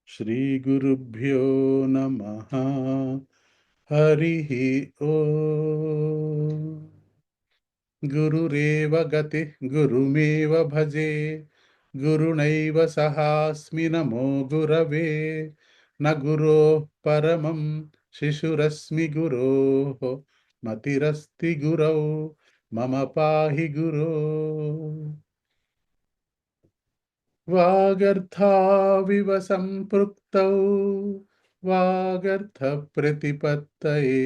శ్రీ గురుభ్యో నమః. హరి ఓం. గురురేవ గతి గురుమేవ భజే గురుణైవ సహాస్మి నమో గురవే న గురోః పరమం శిశురస్మి గురోః మతిరస్తి గురౌ మమ పాహి గురో. వాగర్థావివ సంపృక్తౌ వాగర్థ ప్రతిపత్తయే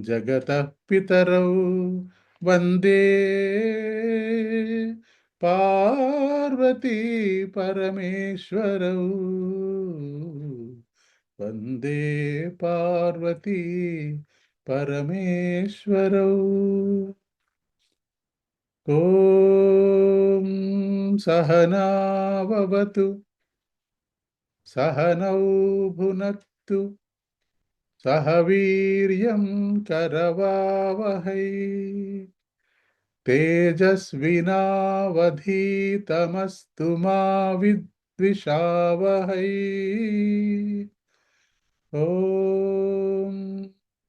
జగతః పితరౌ వందే పార్వతీ పరమేశ్వరౌ. వందే పార్వతీ పరమేశ్వరౌ. ఓం సహనావతు సహనౌ భునక్తు సహ వీర్యం కరవావహై తేజస్వినావధీతమస్తు మా విద్విషావహై. ఓం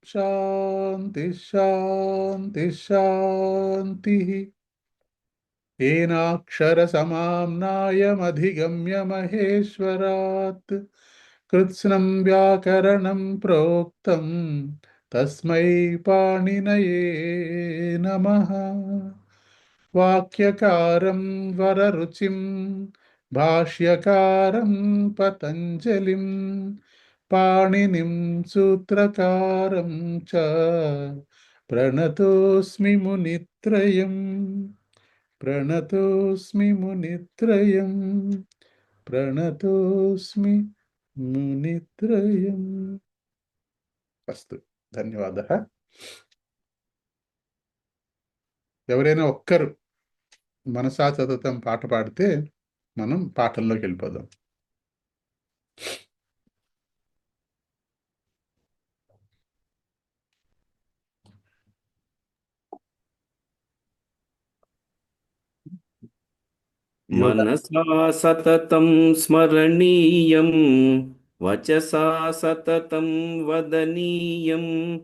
శాంతి శాంతి శాంతి. ఏనాక్షరసమామ్నాయమధిగమ్య మహేశ్వరాత్ కృత్స్నం వ్యాకరణం ప్రోక్తం తస్మై పాణినయే నమః. వాక్యకారం వరరుచిం భాష్యకారం పతంజలిం పాణినిం సూత్రకారం చ ప్రణతోస్మి మునిత్రయం. ప్రణతోస్మి మునిత్రయం. ప్రణతోస్మి మునిత్రయం. అస్తు. ధన్యవాదः. ఎవరైనా ఒక్కరు మనసా సతతం పాట పాడితే మనం పాఠంలోకి వెళ్ళిపోదాం. యోగా. మనసా సతతం స్మరణీయం వచసా సతతం వదనీయం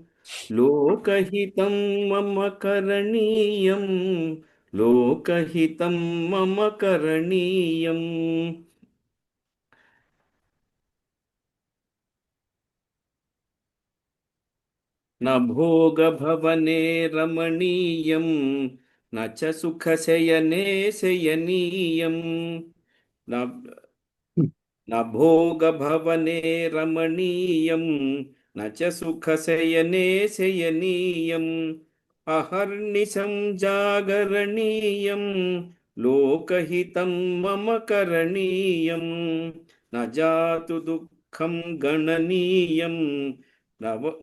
లోకహితం మమ కరణీయం లోకహితం మమ కరణీయం. న భోగభవనే రమణీయం న చ సుఖశయనే శయనీయం. न भोगभवने रमणीयं न च सुखशयने शयनीयम् अहर्निशं जागरणीयं लोकहितं मम करणीयं न जातु दुःखं गणनीयं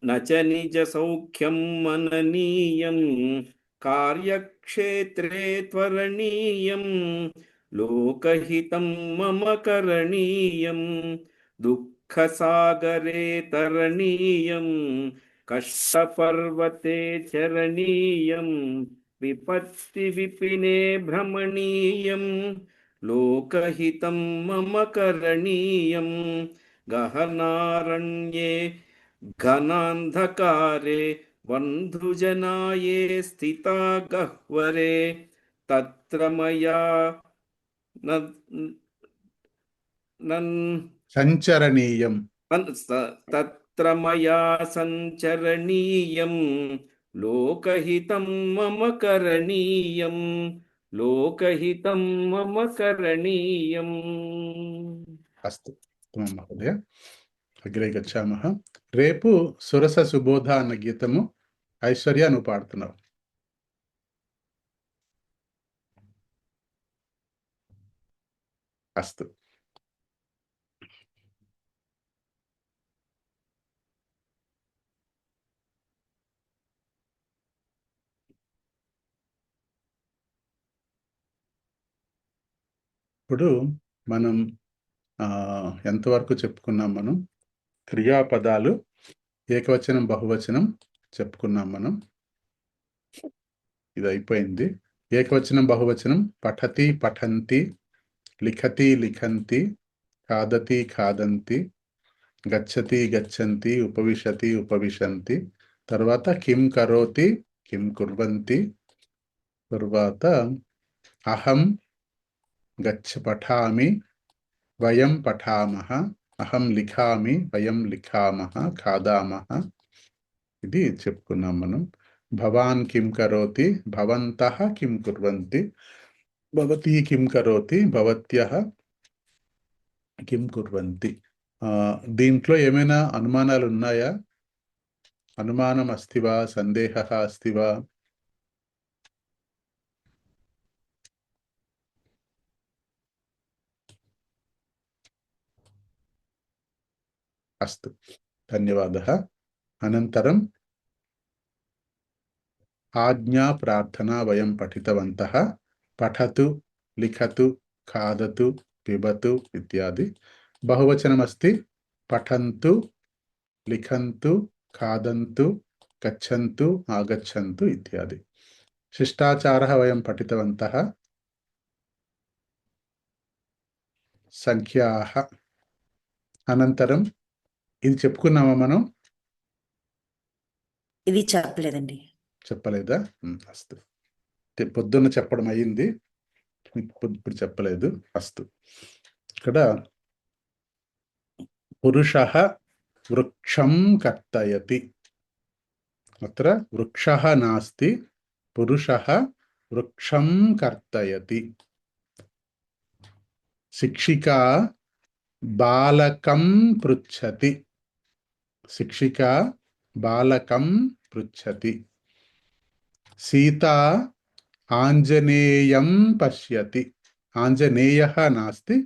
न च निजसौख्यं मननीयं कार्यक्षेत्रे त्वरणीयं लोकहितं मम करणीयं दुःखसागरे तरणीयं कष्टपर्वते चरणीयं विपत्तिविपिने भ्रमणीयं लोकहितं मम करणीयं गहनारण्ये घनान्धकारे बन्धुजनाये स्थिता गह्वरे तत्र मया సంచరణీయం. तत्र मया सञ्चरणीयं लोकहितं मम करणीयं लोकहितं मम करणीयम्. అస్తు. ఉత్తమం మహోదయ. అగ్రే గచ్చామః. రేపు సురస సుబోధ అన్న గీతము ఐశ్వర్య నువ్వు పాడుతున్నావు. అస్తు. ఇప్పుడు మనం ఎంతవరకు చెప్పుకున్నాం? మనం క్రియాపదాలు ఏకవచనం బహువచనం చెప్పుకున్నాం. మనం ఇది అయిపోయింది. ఏకవచనం బహువచనం పఠతి పఠంతి, లిఖతి లిఖంతి, ఖాదతి ఖాదంతి, గచ్చతి గచ్చంతి, ఉపవిశతి ఉపవిశంతి. తర్వాత కిం కరోతి కిం కుర్వంతి. తర్వాత అహం పఠామి, వయం పఠామః, అహం లిఖామి, వయం లిఖామః, ఖాదామః. ఇది చెప్పుకున్నాం మనం. భవాన్ కిం కరోతి, భవంతః కిం కుర్వంతి, భవతి కిం కరోతి, భవత్యః కిం కుర్వంతి. దీంట్లో ఏమైనా అనుమానాలు ఉన్నాయా? అనుమానం అస్తి వా, సందేహः అస్తి వా? అస్తు, ధన్యవాదः. అనంతరం ఆజ్ఞా ప్రార్థనా వయం పఠితవంతः. పఠతు, లిఖతు, ఖాదతు, పిబతు ఇత్యాది. బహువచనమస్తి పఠంతు, లిఖంతు, ఖాదంతు, గచ్చంతు, ఆగచ్చంతు ఇత్యాది. శిష్టాచారः వయం పఠితవంతः. సంఖ్యాः. అనంతరం ఇది చెప్పుకున్నామా మనం? ఇది చెప్పలేదండి. చెప్పలేదా? అస్తు. పొద్దున్న చెప్పడం అయ్యింది, ఇప్పుడు చెప్పలేదు. అస్తు. ఇక్కడ పురుషः వృక్షం కర్తయతి. అత్ర వృక్షः నాస్తి, పురుషः వృక్షం కర్తయతి. శిక్షికా బాలకం పృచ్చతి. శిక్షికా బాలకం పృచ్చతి. సీతా ఆంజనేయం పశ్యతి. ఆంజనేయः నాస్తి,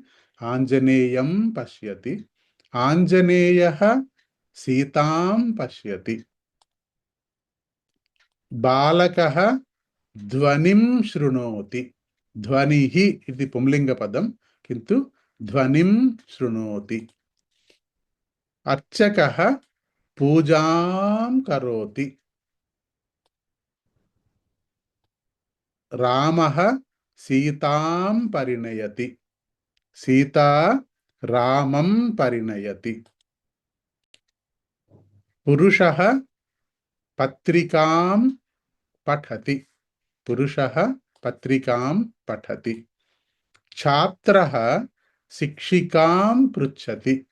ఆంజనేయం పశ్యతి. ఆంజనేయः సీతాం పశ్యతి. బాలకः ధ్వనిం శృణోతి. ధ్వనిః ఇది పుంలింగ పదం, కింటు ధ్వనిం శృణోతి. అర్చకः పూజాం కరోతి. రామः సీతాం పరిణయతి. సీతా రామం పరిణయతి. పురుషः పత్రికాం పఠతి. పురుషः పత్రికాం పఠతి. ఛాత్రः శిక్షికాం పృచ్చతి.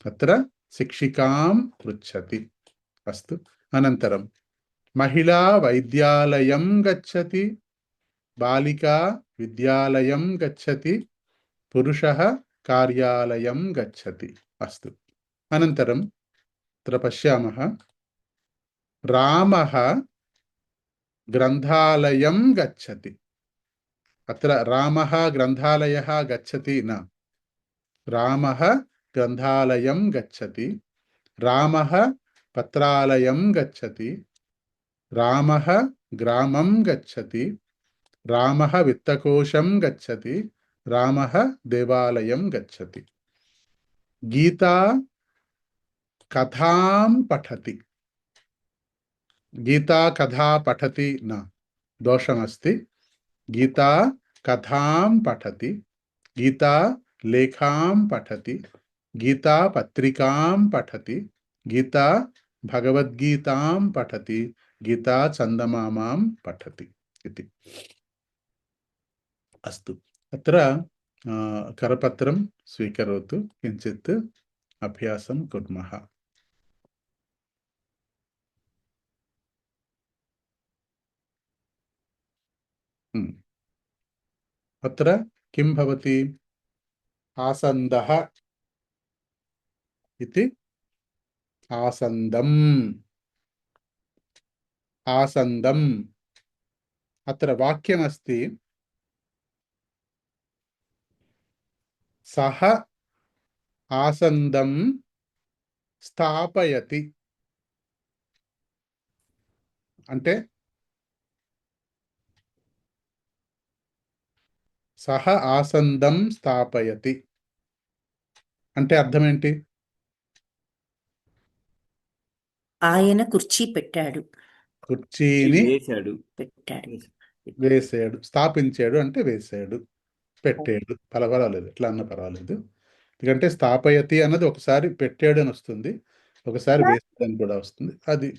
అత్ర శిక్షికాం పృచ్చతి. అస్తు. అనంతరం మహిళా వైద్యాలయం గచ్చతి, బాలికా విద్యాలయం గచ్చతి, పురుషः కార్యాలయం గచ్చతి. అస్తు. అనంతరం అత్ర పశ్యామः. రామः గ్రంథాలయం గచ్చతి. అత్ర రామः గ్రంథాలయः గచ్చతి న. రామः గ్రంథాలయం గచ్చతి. రామः పత్రాలయం గచ్చతి. రామः గ్రామం గచ్చతి. రామः విత్తకోశం గచ్చతి. రామः దేవాలయం గచ్చతి. గీతా కథాం పఠతి. గీతా కథా పఠతి న. దోషమస్తి. గీతా కథాం పఠతి. గీతా లేఖాం పఠతి. గీతా పత్రికాం పఠతి. గీతా భగవద్గీతాం పఠతి. గీతా చందమామాం పఠతి ఇతి. అస్తు. అత్ర కరపత్రం స్వీకరోతు. కించిత్ అభ్యాసం కుర్మః. అత్ర కిం భవతి? ఆసందః ఇతి ఆసందం. ఆసందం. అత్ర వాక్యమస్తి సహ ఆసందం స్థాపయతి. అంటే సహ ఆసందం స్థాపయతి అంటే అర్థం ఏంటి? ఆయన కుర్చీ పెట్టాడు. కుర్చీని వేశాడు. పెట్టాడు. వేసాడు. స్థాపించాడు అంటే వేసాడు, పెట్టాడు. పర్వాలేదు, ఎట్లా అన్నా పర్వాలేదు. ఎందుకంటే స్థాపయతి అన్నది ఒకసారి పెట్టాడు అని వస్తుంది, ఒకసారి వేసాడు అని కూడా వస్తుంది. అది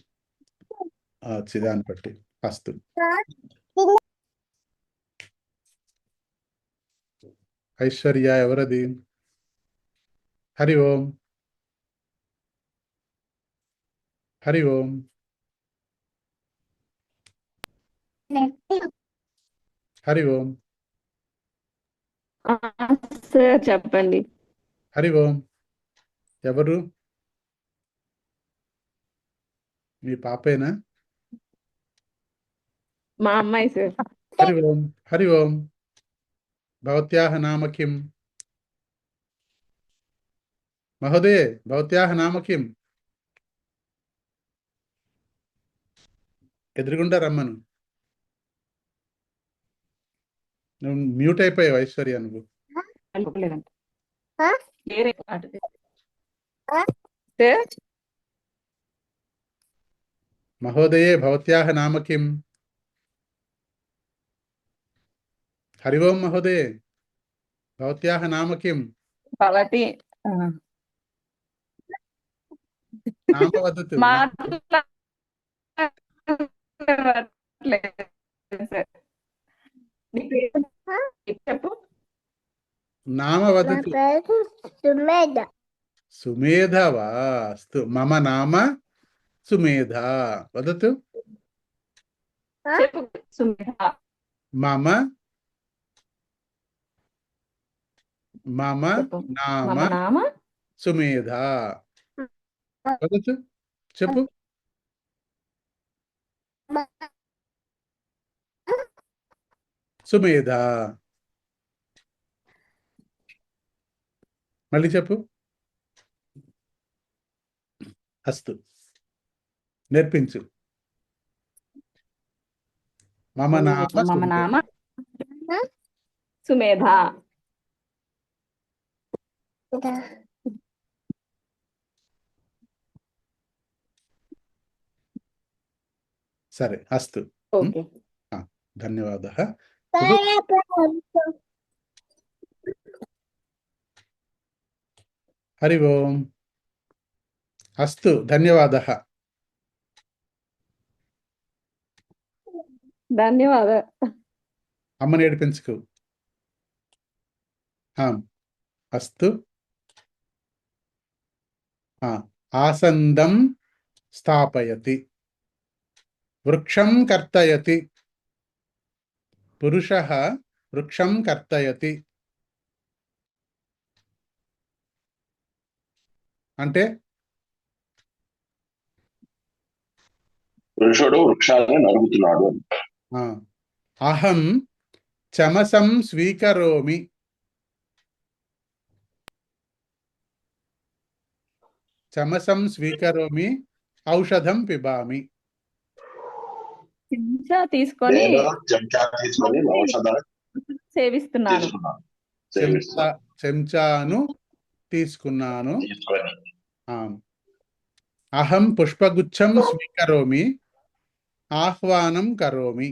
దాన్ని బట్టి అస్తు. ఐశ్వర్య ఎవరది? హరి ఓం. హరి ఓం. హరి ఓం. సార్ చెప్పండి. హరి ఓం. ఎవరు? మీ పాపేనా? మా అమ్మాయి సార్. హరి ఓం. హరి ఓం. భవత్యాః నామ కిం? మహోదయే, భవత్యాః నామ కిం? ఎదురుగుండా రమ్మను. నువ్వు మ్యూట్ అయిపోయావు ఐశ్వర్య, నువ్వు. సార్ మహోదయే, భవత్యాః నామ కిం? హరి ఓం మహోదయే, భవత్యాః నామ కిం? భవతి నామ వదతు. చెప్పు. నామ వదతు. సుమేధ వా? అస్తు. మమ నామ సుమేధ. వదతు. చెప్పు సుమేధ. మమ చెప్పు. నామ మమ నామ సుమేధ. వదతు. చెప్పు. సుమేధ. మళ్ళీ చెప్పు. అస్తు, నేర్పించు. మమ నామ మమ సుమేధ. నామ సుమేధ. సరే, అస్తు. ఓకే. ధన్యవాదः. హరి ఓం. అస్తు, ధన్యవాదः. ధన్యవాద. అమ్మని ఏడిపించుకు. అస్తు. ఆసందం స్థాపయతి. వృక్షం కర్తయతి. పురుషः వృక్షం కర్తయతి. అంటే పురుషుడు వృక్షాలను నరుగుతున్నాడు. అహం చమసం స్వీకరోమి. చమసం స్వీకరోమి, ఔషధం పిబామి. చెంచా తీసుకొని చెంచా తీసుకొని ఔషధాన్ని సేవిస్తున్నాను. చెంచాను తీసుకున్నాను. తీసుకొని అహం పుష్పగుచ్చం స్వీకరోమి, ఆహ్వానం కరోమి.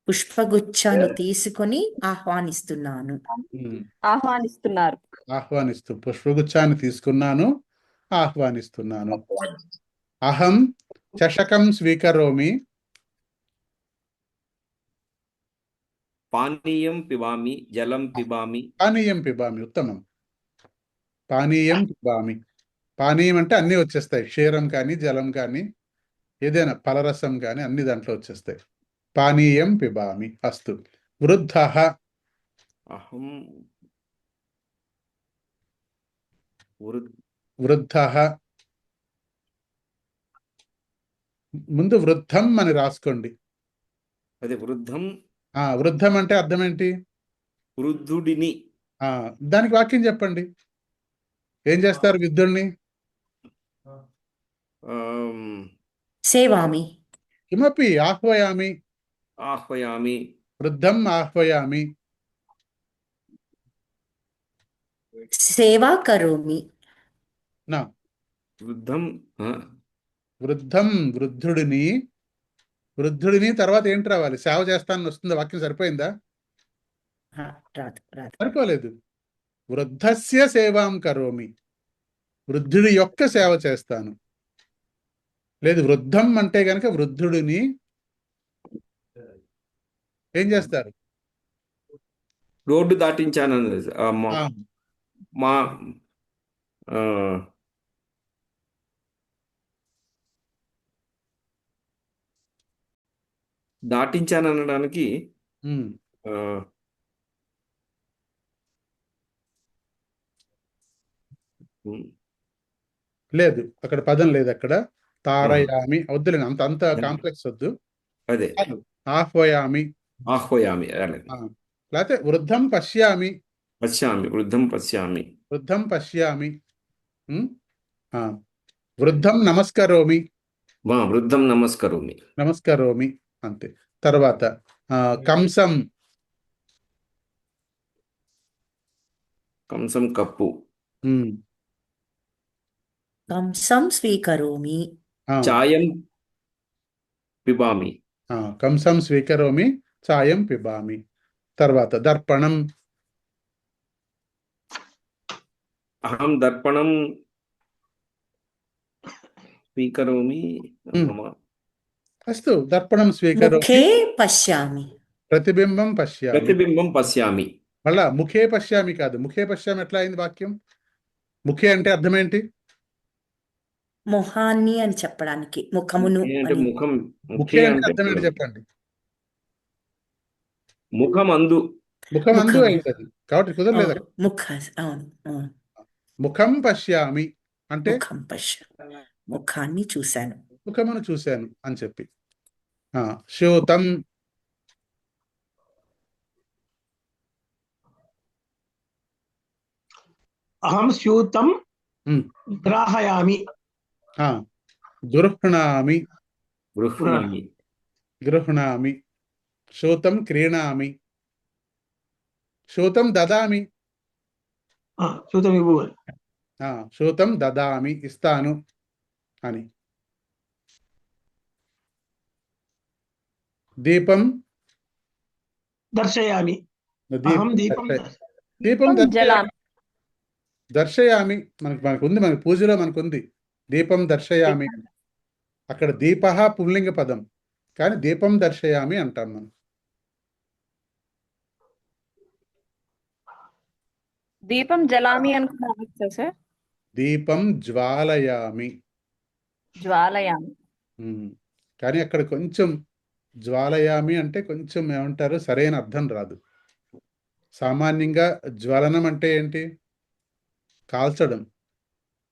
పుష్పగుచ్చాన్ని తీసుకొని ఆహ్వానిస్తున్నాను. ఆహ్వానిస్తున్నారు. పుష్పగుచ్చాన్ని తీసుకున్నాను, ఆహ్వానిస్తున్నాను. అహం చషకం స్వీకరోమి. పానీయం పిబామి, జలం పిబామి. పానీయం పిబామి, ఉత్తమం. పానీయం పిబామి. పానీయం అంటే అన్నీ వచ్చేస్తాయి. క్షీరం కానీ, జలం కానీ, ఏదైనా ఫలరసం కానీ అన్ని దాంట్లో వచ్చేస్తాయి. పానీయం పిబామి. అస్తు. వృద్ధః. అహం వృద్ధః. ముందు వృద్ధం అని రాసుకోండి. అదే వృద్ధం. వృద్ధం అంటే అర్థం ఏంటి? వృద్ధుడిని. దానికి వాక్యం చెప్పండి. ఏం చేస్తారు వృద్ధుడిని? సేవామి. కిమపి ఆహ్వయామి. ఆహ్వయామి. వృద్ధం ఆహ్వయామి. సేవా కరోమి. వృద్ధం వృద్ధం వృద్ధుడిని, వృద్ధుడిని తర్వాత ఏంటి రావాలి? సేవ చేస్తానని వస్తుందా? వాక్యం సరిపోయిందా? రాదు రాదు. సరిపోలేదు. వృద్ధస్య సేవాం కరోమి, వృద్ధుడి యొక్క సేవ చేస్తాను. లేదు, వృద్ధం అంటే గనక వృద్ధుడిని ఏం చేస్తారు? రోడ్డు దాటించానన్నది ఆ, మా ఆ, దాటించాననడానికి ఉమ్, ఆ, ఉమ్, లేదు, అక్కడ పదం లేదు. అక్కడ తారయామి వద్దులేండి, అంత అంత కాంప్లెక్స్ వద్దు. అదే చాలు. ఆహ్వయామి. ఆహ్వయామి అలాగే. ఆ, లేకపోతే వృద్ధం పశ్యామి, పశ్యామి, వృద్ధం పశ్యామి. వృద్ధం పశ్యామి. ఉమ్, ఆ, వృద్ధం నమస్కరోమి, వృద్ధం నమస్కరోమి. నమస్కరోమి అంతే. తర్వాత కంసం, కంసం కప్పు. ఉమ్, కంసం స్వీకరోమి. ఆ, చాయం పిబామి. కంసం స్వీకరోమి చాయం పిబామి. తర్వాత దర్పణం, అహం దర్పణం స్వీకరోమి. అస్తు, దర్పణం స్వీకరోమి, ముఖే పశ్యామి. ప్రతిబింబం పశ్యామి. ప్రతిబింబం పశ్యామి. మళ్ళా ముఖే పశ్యామి కాదు, ముఖే పశ్యామి ఎట్లా అయింది వాక్యం? ముఖే అంటే అర్థం ఏంటి? మొహాన్ని అని చెప్పడానికి, ముఖమును అంటే అని. ముఖం. ముఖే అంటే అర్థం ఏంటి చెప్పండి? ముఖం అందు. ముఖం అందు ముఖం. అయింది అది, కాబట్టి కుదరలేదు. అవును, ముఖ, అవును, అవును. ముఖం పశ్యామి అంటే ముఖం ముఖాన్ని చూశాను. ముఖమును చూశాను అని చెప్పి. శోతం, అహం స్యూతం గ్రాహయామి. గృహ్ణామి, గృహ్ణామి. గృహ్ణామి. శోతం క్రీణామి, శోతం దదామి. స్యూతం ఇవ్వు. శోతం దదామి, ఇస్తాను అని. దీపం దర్శయామి. అహం దీపం దీపం జలామి. దర్శయామి. మనకుంది, మన పూజలో మనకుంది దీపం దర్శయామి. అక్కడ దీప పుల్లింగ పదం, కానీ దీపం దర్శయామి అంటాం మనం. దీపం జలామి అనుకున్నా సార్. దీపం జ్వాలయామి. జ్వాలయామి. కానీ అక్కడ కొంచెం జ్వాలయామి అంటే కొంచెం ఏమంటారు, సరైన అర్థం రాదు. సామాన్యంగా జ్వలనం అంటే ఏంటి? కాల్చడం.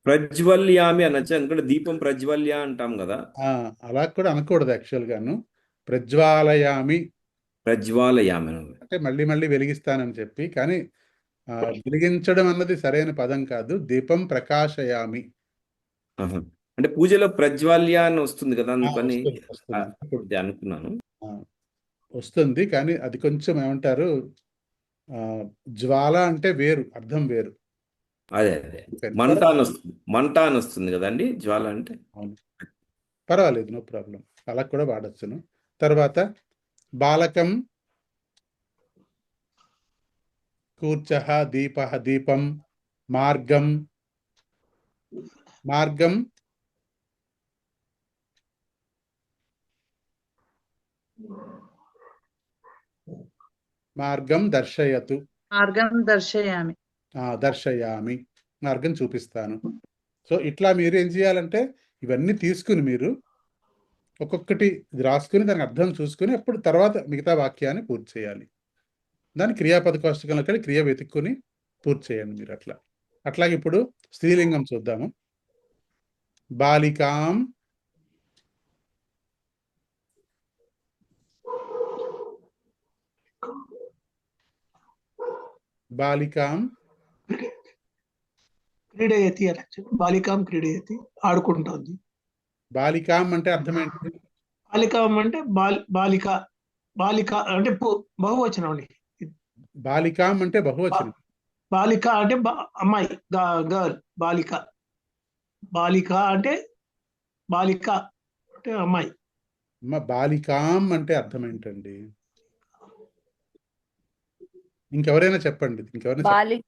ప్రజ్వల్యామి అనొచ్చు, ఎందుకంటే దీపం ప్రజ్వల్య అంటాం కదా. అలా కూడా అనకూడదు యాక్చువల్ గాను. ప్రజ్వాలయామి ప్రజ్వాలయామి అంటే మళ్ళీ మళ్ళీ వెలిగిస్తానని చెప్పి, కానీ వెలిగించడం అన్నది సరైన పదం కాదు. దీపం ప్రకాశయామి. అంటే పూజలో ప్రజ్వాల్య అని వస్తుంది కదా, అందుకని వస్తుంది. అనుకున్నాను. వస్తుంది, కానీ అది కొంచెం ఏమంటారు, జ్వాల అంటే వేరు, అర్థం వేరు. అదే అదే మంట అని వస్తుంది కదండి జ్వాల అంటే. అవును, పర్వాలేదు, నో ప్రాబ్లం, అలా కూడా వాడచ్చును. తర్వాత బాలకం, కూర్చః, దీపః దీపం, మార్గం మార్గం, మార్గం దర్శయతు. మార్గం దర్శయామి. దర్శయామి, మార్గం చూపిస్తాను. సో ఇట్లా మీరు ఏం చేయాలంటే ఇవన్నీ తీసుకుని మీరు ఒక్కొక్కటి రాసుకుని దానికి అర్థం చూసుకుని అప్పుడు తర్వాత మిగతా వాక్యాన్ని పూర్తి చేయాలి. దాని క్రియాపద కోష్టకంలో కూడా క్రియ వెతుక్కుని పూర్తి చేయండి మీరు. అట్లాగే ఇప్పుడు స్త్రీలింగం చూద్దాము. బాలికాం, బాలికాం క్రీడయతి అనొచ్చు. బాలికాం క్రీడయతి, ఆడుకుంటోంది. బాలికాం అంటే అర్థం ఏంటి? బాలికాం అంటే బాలిక, బాలిక అంటే బహువచనం అండి. బాలికాం అంటే బహువచనం. బాలిక అంటే అమ్మాయి, గర్ల్. బాలిక, బాలిక అంటే బాలిక అంటే అమ్మాయి. బాలికాం అంటే అర్థం ఏంటండి? ఇంకెవరైనా చెప్పండి, ఇంకెవరైనా చెప్పండి. బాలి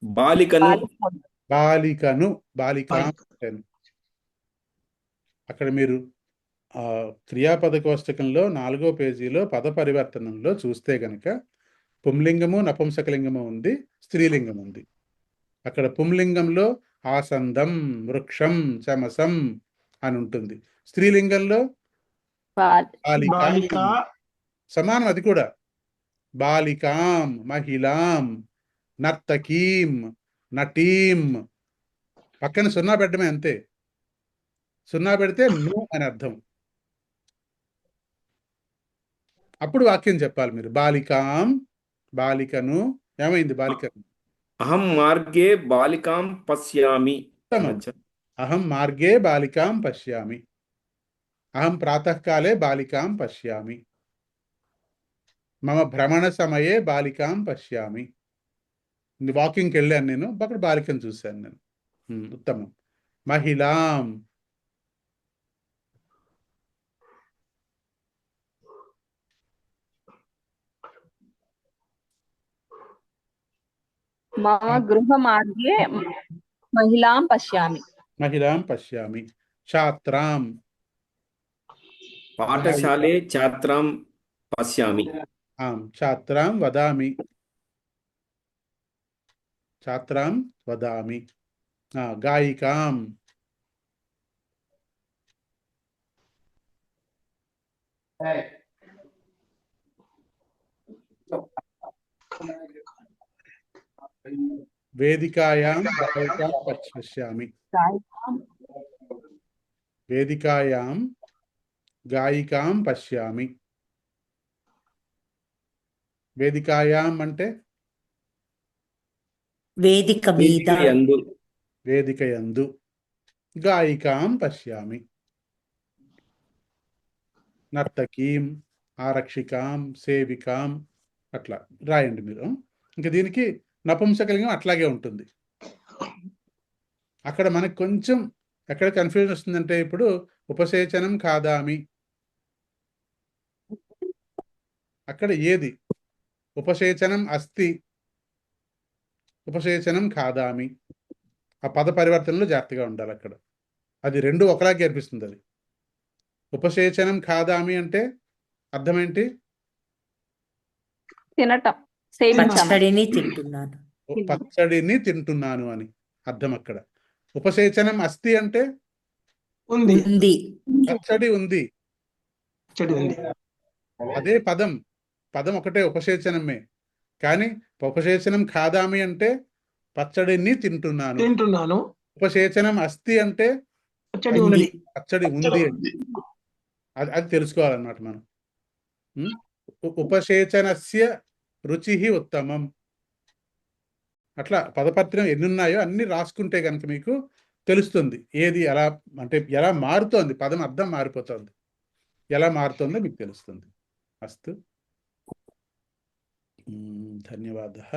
బాలికను బాలికం. బాలికాం బాలిక. అంటాను. అక్కడ మీరు క్రియాపద కోష్టకంలో 4వ పేజీలో పద పరివర్తనంలో చూస్తే గనక పుంలింగము నపుంసకలింగము ఉంది, స్త్రీలింగం ఉంది. అక్కడ పుంలింగంలో ఆసందం, వృక్షం, చమసం అని ఉంటుంది. స్త్రీలింగంలో బాలికాం, బాలిక సమానం అది కూడా. బాలికాం, మహిళాం, నర్తకీం, నటీం. పక్కన సున్నా పెట్టడమే అంతే. సున్నా పెడితే ను అని అర్థం. అప్పుడు వాక్యం చెప్పాలి మీరు. బాలికాం, బాలికను. ఏమైంది బాలికను? అహం మార్గే బాలికాం పశ్యామి. ఉత్తమం. అనొచ్చా? అహం మార్గే బాలికాం పశ్యామి. అహం ప్రాతకాలే బాలికాం పశ్యామి. మమ భ్రమణ సమయే బాలికాం పశ్యామి. వాకింగ్కి వెళ్ళాను నేను, అక్కడ బాలికను చూశాను నేను. ఉత్తమం. మహిళాం, మమ గృహమార్గే మహిళాం పశ్యామి. మహిళాం పశ్యామి. ఛాత్రాం, పాఠశాలే ఛాత్రాం పశ్యామి. ఛాత్రాం వదామి. ఛాత్రాం వదామి. గాయికాం, వేదికాయాం గాయికాం పశ్యామి. గాయికాం. వేదికాయాం గాయికాం పశ్యామి. వేదికాయాం అంటే వేదిక మీద, యందు వేదికయందు. గాయికాం పశ్యామి. నర్తకీం, ఆరక్షికాం, సేవికాం. అట్లా రాయండి మీరు. ఇంకా దీనికి నపుంసకలింగం అట్లాగే ఉంటుంది. అక్కడ మనకు కొంచెం ఎక్కడ కన్ఫ్యూజన్ వస్తుందంటే, ఇప్పుడు ఉపసేచనం కాదామి, అక్కడ ఏది? ఉపసేచనం అస్తి, ఉపసేచనం కాదామి. ఆ పద పరివర్తనలో జాగ్రత్తగా ఉండాలి అక్కడ. అది రెండు ఒకలాగే అనిపిస్తుంది. అది ఉపసేచనం కాదామి అంటే అర్థం ఏంటి? తినటం, సేవించడం. పచ్చడిని తింటున్నాను. పచ్చడిని తింటున్నాను అని అర్థం అక్కడ. ఉపసేచనం అస్తి అంటే ఉంది. ఉంది. పచ్చడి ఉంది. చెడు ఉంది. అదే పదం, పదం ఒకటే, ఉపసేచనమే. కానీ ఉపసేచనం కాదామి అంటే పచ్చడిని తింటున్నాను. తింటున్నాను. ఉపసేచనం అస్తి అంటే పచ్చడి ఉంది. పచ్చడి ఉంది. అది అది తెలుసుకోవాలన్నమాట మనం. ఉపసేచనస్య రుచి ఉత్తమం. అట్లా పదపత్రం ఎన్ని ఉన్నాయో అన్ని రాసుకుంటే కనుక మీకు తెలుస్తుంది ఏది ఎలా, అంటే ఎలా మారుతోంది, పదం అర్థం మారిపోతుంది, ఎలా మారుతుందో మీకు తెలుస్తుంది. అస్తు, ధన్యవాదः.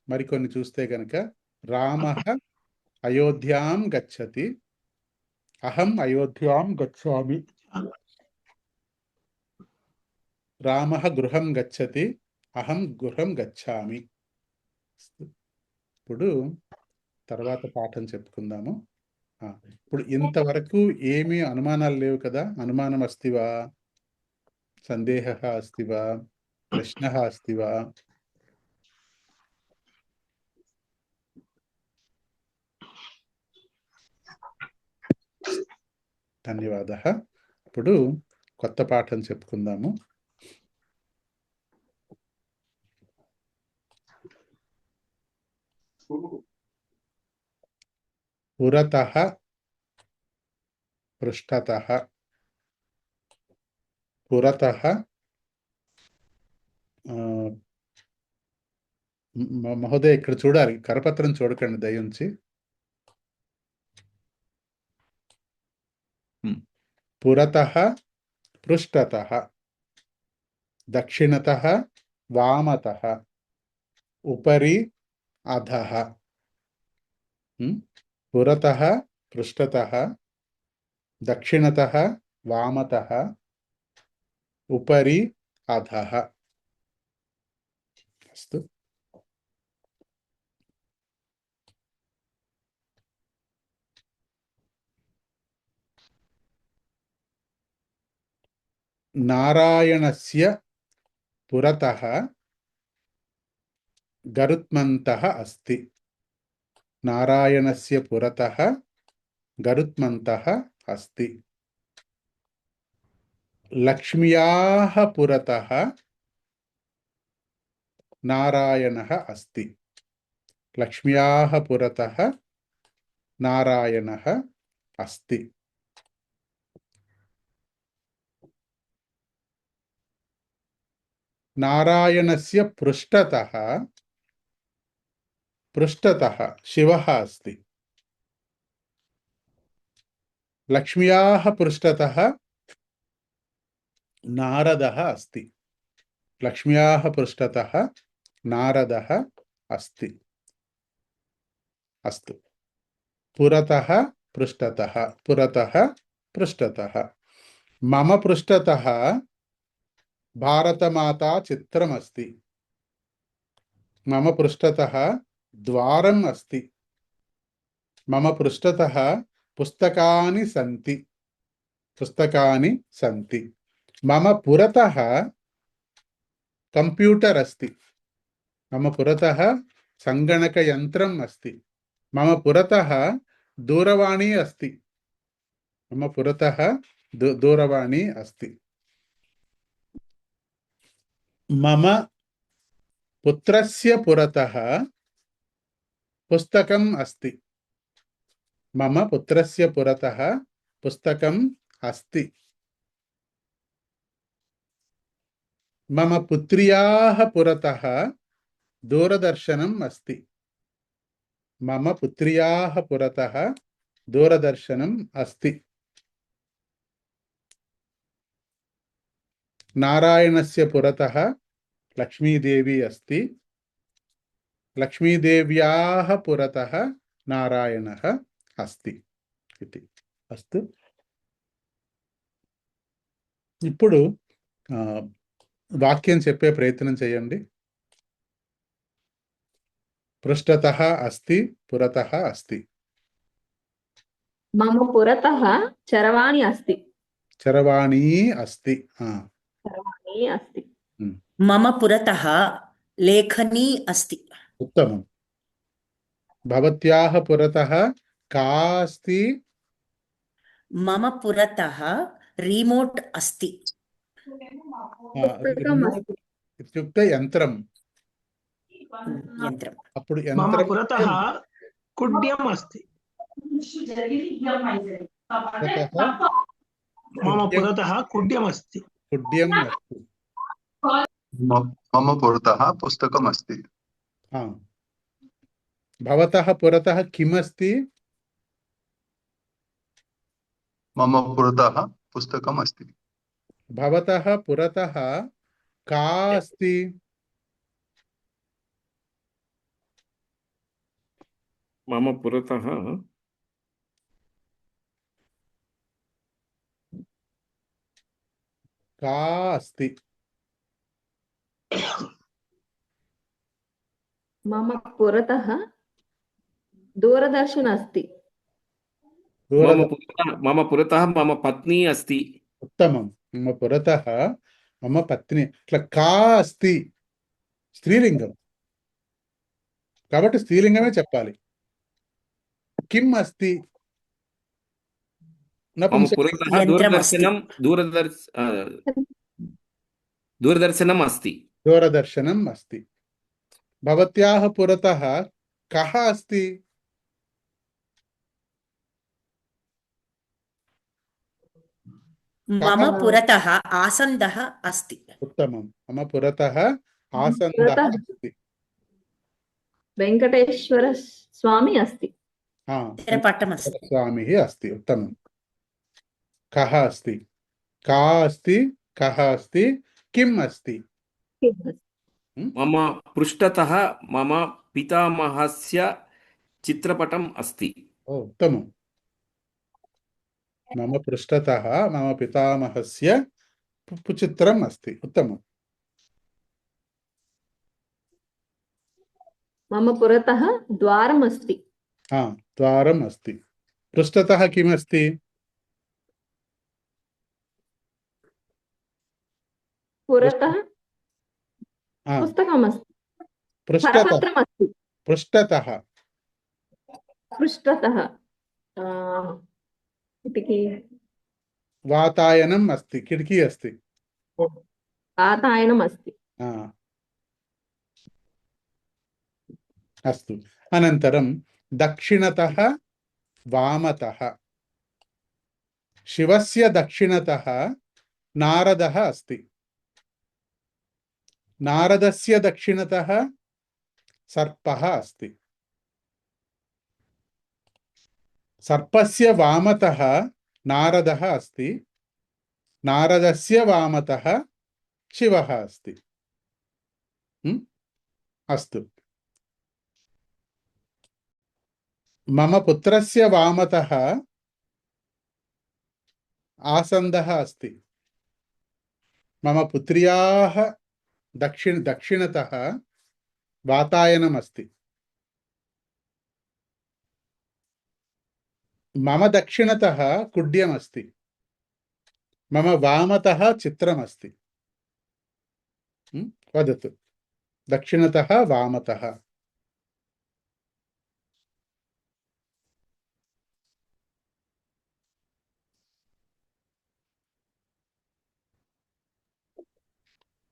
మరికొన్ని చూస్తే కనుక రామః అయోధ్యాం గచ్చతి, అహం అయోధ్యాం గచ్చామి. రామః గృహం గచ్చతి, అహం గృహం గచ్చామి. ఇప్పుడు తర్వాత పాఠం చెప్పుకుందాము. ఇప్పుడు ఇంతవరకు ఏమీ అనుమానాలు లేవు కదా? అనుమానం అస్తివా, సందేహः అస్తివా, ప్రశ్నः అస్తివా? ధన్యవాదः. ఇప్పుడు కొత్త పాఠం చెప్పుకుందాము. పురతః పృష్ఠతః. పురతః మహోదయ ఇక్కడ చూడాలి, కరపత్రం చూడకండి దయించి. పురతః పృష్ఠతః, దక్షిణతః వామతః, ఉపరి అధః. పురతః पृष्ठतः, दक्षिणतः, वामतः, उपरि, अधः। अस्तु। नारायणस्य पुरतः गरुत्मन्तः अस्ति। नारायणस्य पुरतः गरुत्मन्तः अस्ति। लक्ष्म्याः पुरतः नारायणः अस्ति। लक्ष्म्याः पुरतः नारायणः अस्ति। नारायणस्य पृष्ठतः शिवः अस्ति। लक्ष्म्याः पृष्ठतः नारदः अस्ति। लक्ष्म्याः पृष्ठतः नारदः अस्ति। अस्तु। पुरतः पृष्ठतः, पुरतः पृष्ठतः। मम पृष्ठतः भारतमाता चित्रमस्ति। मम पृष्ठतः द्वारम् अस्ति। मम पृष्ठतः पुस्तकानि सन्ति। पुस्तकानि सन्ति। मम पुरतः कंप्यूटर् अस्ति। मम पुरतः सङ्गणकयन्त्रम् अस्ति। मम पुरतः दूरवाणी अस्ति। मम पुरतः दूरवाणी अस्ति। मम पुत्रस्य पुरतः पुस्तकम् अस्ति। मम पुत्रस्य पुरतः पुस्तकम् अस्ति। मम पुत्र्याः पुरतः दूरदर्शनम् अस्ति। मम पुत्र्याः पुरतः दूरदर्शनम् अस्ति। नारायणस्य पुरतः लक्ष्मीदेवी अस्ति। लक्ष्मीदेव्याः पुरतः नारायणः अस्ति इति। अस्तु। ఇప్పుడు వాక్యం చెప్పే ప్రయత్నం చేయండి. పృష్ఠతః అస్తి, పురతః అస్తి. मम पुरतः चरवाणी अस्ति। చరవాణీ అస్తి. चरवाणी अस्ति। मम पुरतः लेखनी अस्ति। उत्तमम्. भवत्याः पुरतः का अस्ति? मम पुरतः रिमोट् अस्ति। पुस्तकम् अस्ति। इत्युक्ते यन्त्रम्. यन्त्रम्। అప్పుడు मम యంత్రం पुरतः कुड्यम् अस्ति। मम पुरतः कुड्यम् अस्ति। कुड्यम् अस्ति. मम पुरतः पुस्तकम् अस्ति। भवतः पुरतः किम् अस्ति? मम पुरतः पुस्तकम् अस्ति। भवतः पुरतः का अस्ति? मम पुरतः का अस्ति? मम पुरतः दूरदर्शन अस्ति। मम पुरतः मम पत्नी अस्ति। उत्तमं. मम पुरतः मम पत्नी. ఇట్లా కా अस्ति స్త్రీలింగం కాబట్టి స్త్రీలింగమే చెప్పాలి. కిమ్ अस्ति मम पुरतः दूरदर्शनम् अस्ति। दूरदर्शनम् अस्ति. भवत्याः पुरतः कः अस्ति? मम पुरतः आसन्दः अस्ति। उत्तमं. मम पुरतः आसन्दः अस्ति. वेंकटेश्वर स्वामी अस्ति। चित्रपटमस्ति। स्वामिः अस्ति. उत्तमं. कः अस्ति? का अस्ति? कः अस्ति? किम् अस्ति? मम पृष्ठतः मम पितामहस्य चित्रपटम् अस्ति। उत्तमं. मम पृष्ठतः मम पितामहस्य चित्रम् अस्ति। उत्तमम्। मम पुरतः द्वारम् अस्ति। द्वारम् अस्ति। पृष्ठतः किमस्ति? पुरतः हाँ, पुस्तकमस्ति। पृष्ठतः करपत्रमस्ति। पृष्ठतः पृष्ठतः किटिकी वातायनम् अस्ति, किटकी अस्ति। वातायनम् अस्ति। अस्तु। अनन्तरं दक्षिणतः वामतः। शिवस्य दक्षिणतः नारदः अस्ति। नारदस्य दक्षिणतः सर्पः अस्ति। सर्पस्य वामतः नारदः अस्ति। नारदस्य वामतः शिवः अस्ति। अस्तु। मम पुत्रस्य वामतः आसन्दः अस्ति। मम पुत्र्याः दक्षिणतः वातायनम् अस्ति। मम दक्षिणतः कुड्यमस्ति। मम वामतः चित्रमस्ति। वदतु। दक्षिणतः वामतः।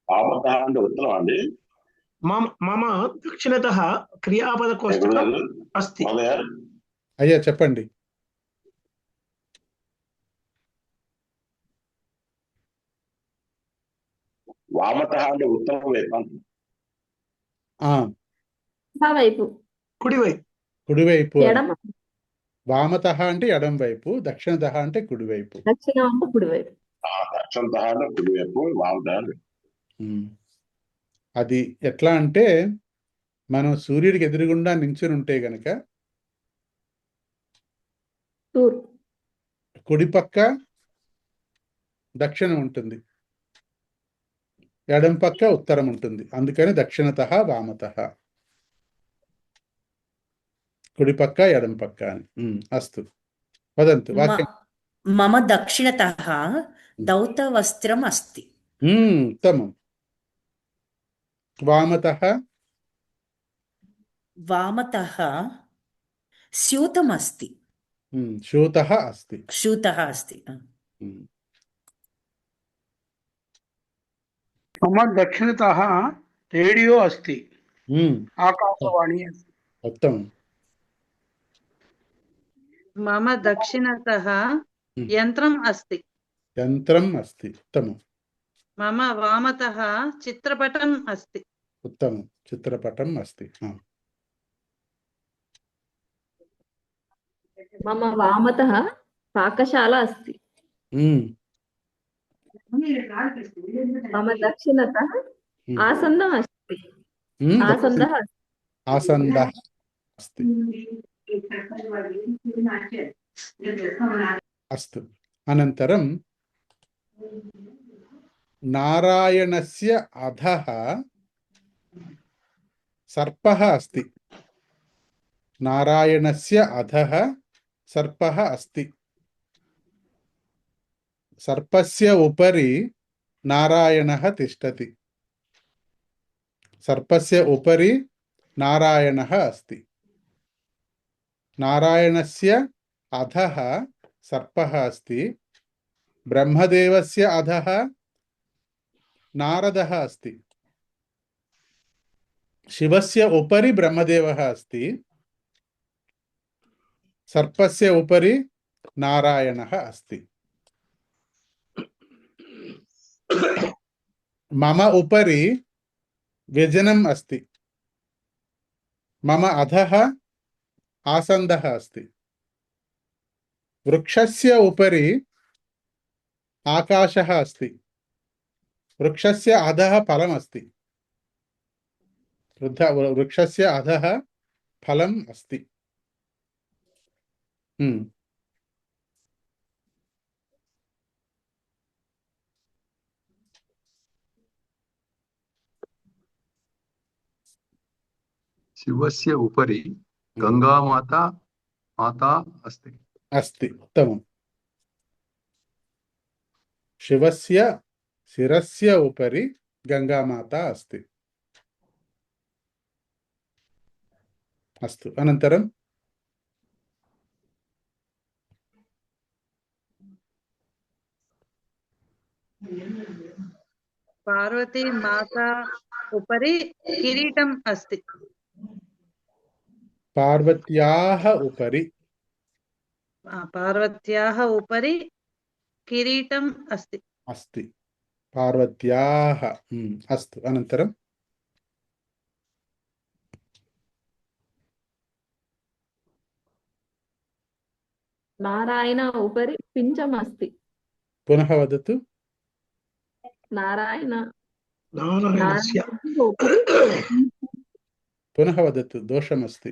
వామతः అంటే ఉత్తరం అండి. మమ దక్షిణతः క్రియాపద కోష్టకం అస్తి. అయ్యా చెప్పండి. వామతः అంటే ఉత్తరం వైపు. వైపు కుడివైపు. ఎడమ. వామతः అంటే ఎడం వైపు, దక్షిణతः అంటే కుడివైపు. దక్షిణం అంటే కుడివైపు. దక్షిణతः అంటే కుడివైపు, వామతः. అది ఎట్లా అంటే మనం సూర్యుడికి ఎదురుగుండా నించుని ఉంటే గనక కుడిపక్క దక్షిణం ఉంటుంది, ఎడం పక్క ఉత్తరం ఉంటుంది. అందుకని దక్షిణతః వామతః. కుడిపక్క ఎడం పక్క అని. అస్తు. వదంతు వాక్యం. మమ దక్షిణతः దౌతవస్త్రం అస్తి. ఉత్తమం. వామతः స్యూతం అస్తి. శూతः అస్తి. స్యూతः అస్తి. మమ దక్షిణతः రేడియో అస్తి. ఆకాశవాణి అస్తి. ఉత్తమం. మమ దక్షిణతः యంత్రం అస్తి. యంత్రం అస్తి. ఉత్తమం. మమ వామతः చిత్రపటం అస్తి. ఉత్తమం. చిత్రపటం అస్తి. మమ వామతः పాకశాల అస్తి. మమ దక్షిణతः ఆసन्दः अस्ति. ఆసन्दः ఆసन्दः अस्ति. अस्तु. अनन्तरं नारायणस्य अधः सर्पः अस्ति. नारायणस्य अधः सर्पः अस्ति. सर्पस्य उपरि नारायणः तिष्ठति. सर्पस्य उपरि नारायणः अस्ति. नारायणस्य अधः सर्पः अस्ति. ब्रह्मदेवस्य अधः नारदः अस्ति. शिवस्य उपरि ब्रह्मदेवः अस्ति. सर्पस्य उपरि नारायणः अस्ति. मम उपरि व्यजनम् अस्ति. मम अधः आसन्दः अस्ति. वृक्षस्य उपरि आकाशः अस्ति. वृक्षस्य अधः फलमस्ति. वृक्षस्य अधः फलम् अस्ति. शिवस्य उपरि गङ्गामाता माता अस्ति। अस्ति उत्तमं शिवस्य शिरस्य उपरि गङ्गामाता अस्ति अस्तु अनन्तरं पार्वती माता उपरि किरीटम् अस्ति पार्वत्याः उपरि पार्वत्याः उपरि किरीटम् अस्ति अस्ति पार्वत्याः अस्तु अनन्तरं नारायण उपरि पिञ्चमस्ति पुनः वदतु नारायणस्य नारायणस्य उपरि पुनः वदतु दोषमस्ति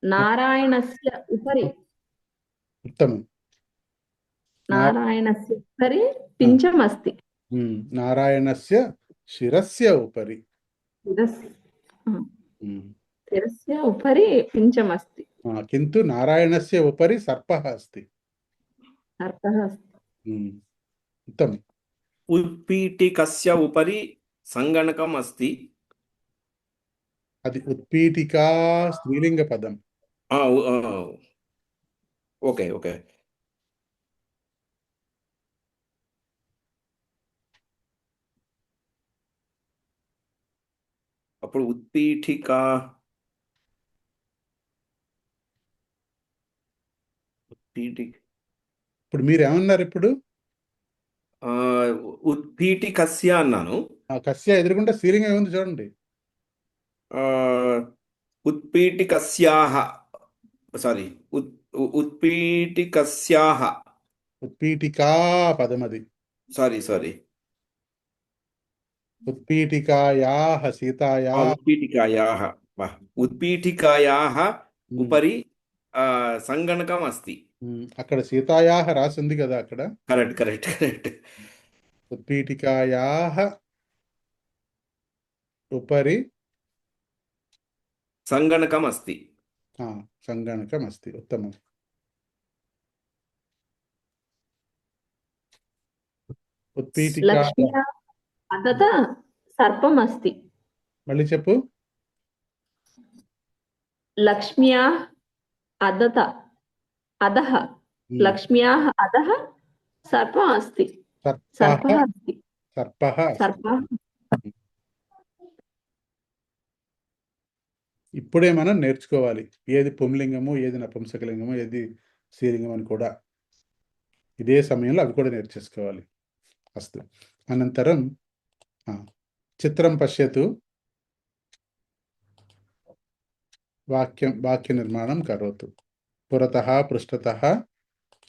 नारायणस्य उपरि उत्तमं नारायणस्य उपरि पिञ्चमस्ति नारायणस्य शिरस्य उपरि शिरस्य उपरि पिञ्चमस्ति किन्तु नारायणस्य उपरि सर्पः अस्ति सर्पः अस्ति उत्तमम् उत्पीठिकस्य उपरि सङ्गणकम् अस्ति అది उत्पीठिका స్త్రీలింగపదం ఓకే ఓకే అప్పుడు ఉత్పీఠిక ఇప్పుడు మీరు ఏమన్నారు ఇప్పుడు ఉత్పీఠికస్య అన్నాను కస్య ఎదురుకుంటే స్త్రీలింగం ఏముంది చూడండి उत्पीठिकस्याः సారీ उत्पीठिकस्याः उत्पीठिका పదమది సారీ उत्पीठिकायाः सीतायाः उत्पीठिकायाः उपरि సంగణకం अस्ति అక్కడ సీతాయాः రాసి ఉంది కదా అక్కడ కరెక్ట్ उत्पीठिकायाः उपरि సంగణకం अस्ति सङ्गणकम् अस्ति उत्तमम् उत्पीठिका लक्ष्म्या अदत सर्पम् अस्ति మళ్ళీ చెప్పు लक्ष्म्याः अदत अधः लक्ष्म्याः अधः सर्पः अस्ति सर्पः अस्ति सर्पः सर्पः ఇప్పుడే మనం నేర్చుకోవాలి ఏది పుంలింగము ఏది నపుంసకలింగము ఏది స్త్రీలింగం అని కూడా ఇదే సమయంలో అవి కూడా నేర్చేసుకోవాలి అస్తు అనంతరం చిత్రం పశ్యతు వాక్య నిర్మాణం కరోతు పురతః పృష్ఠతః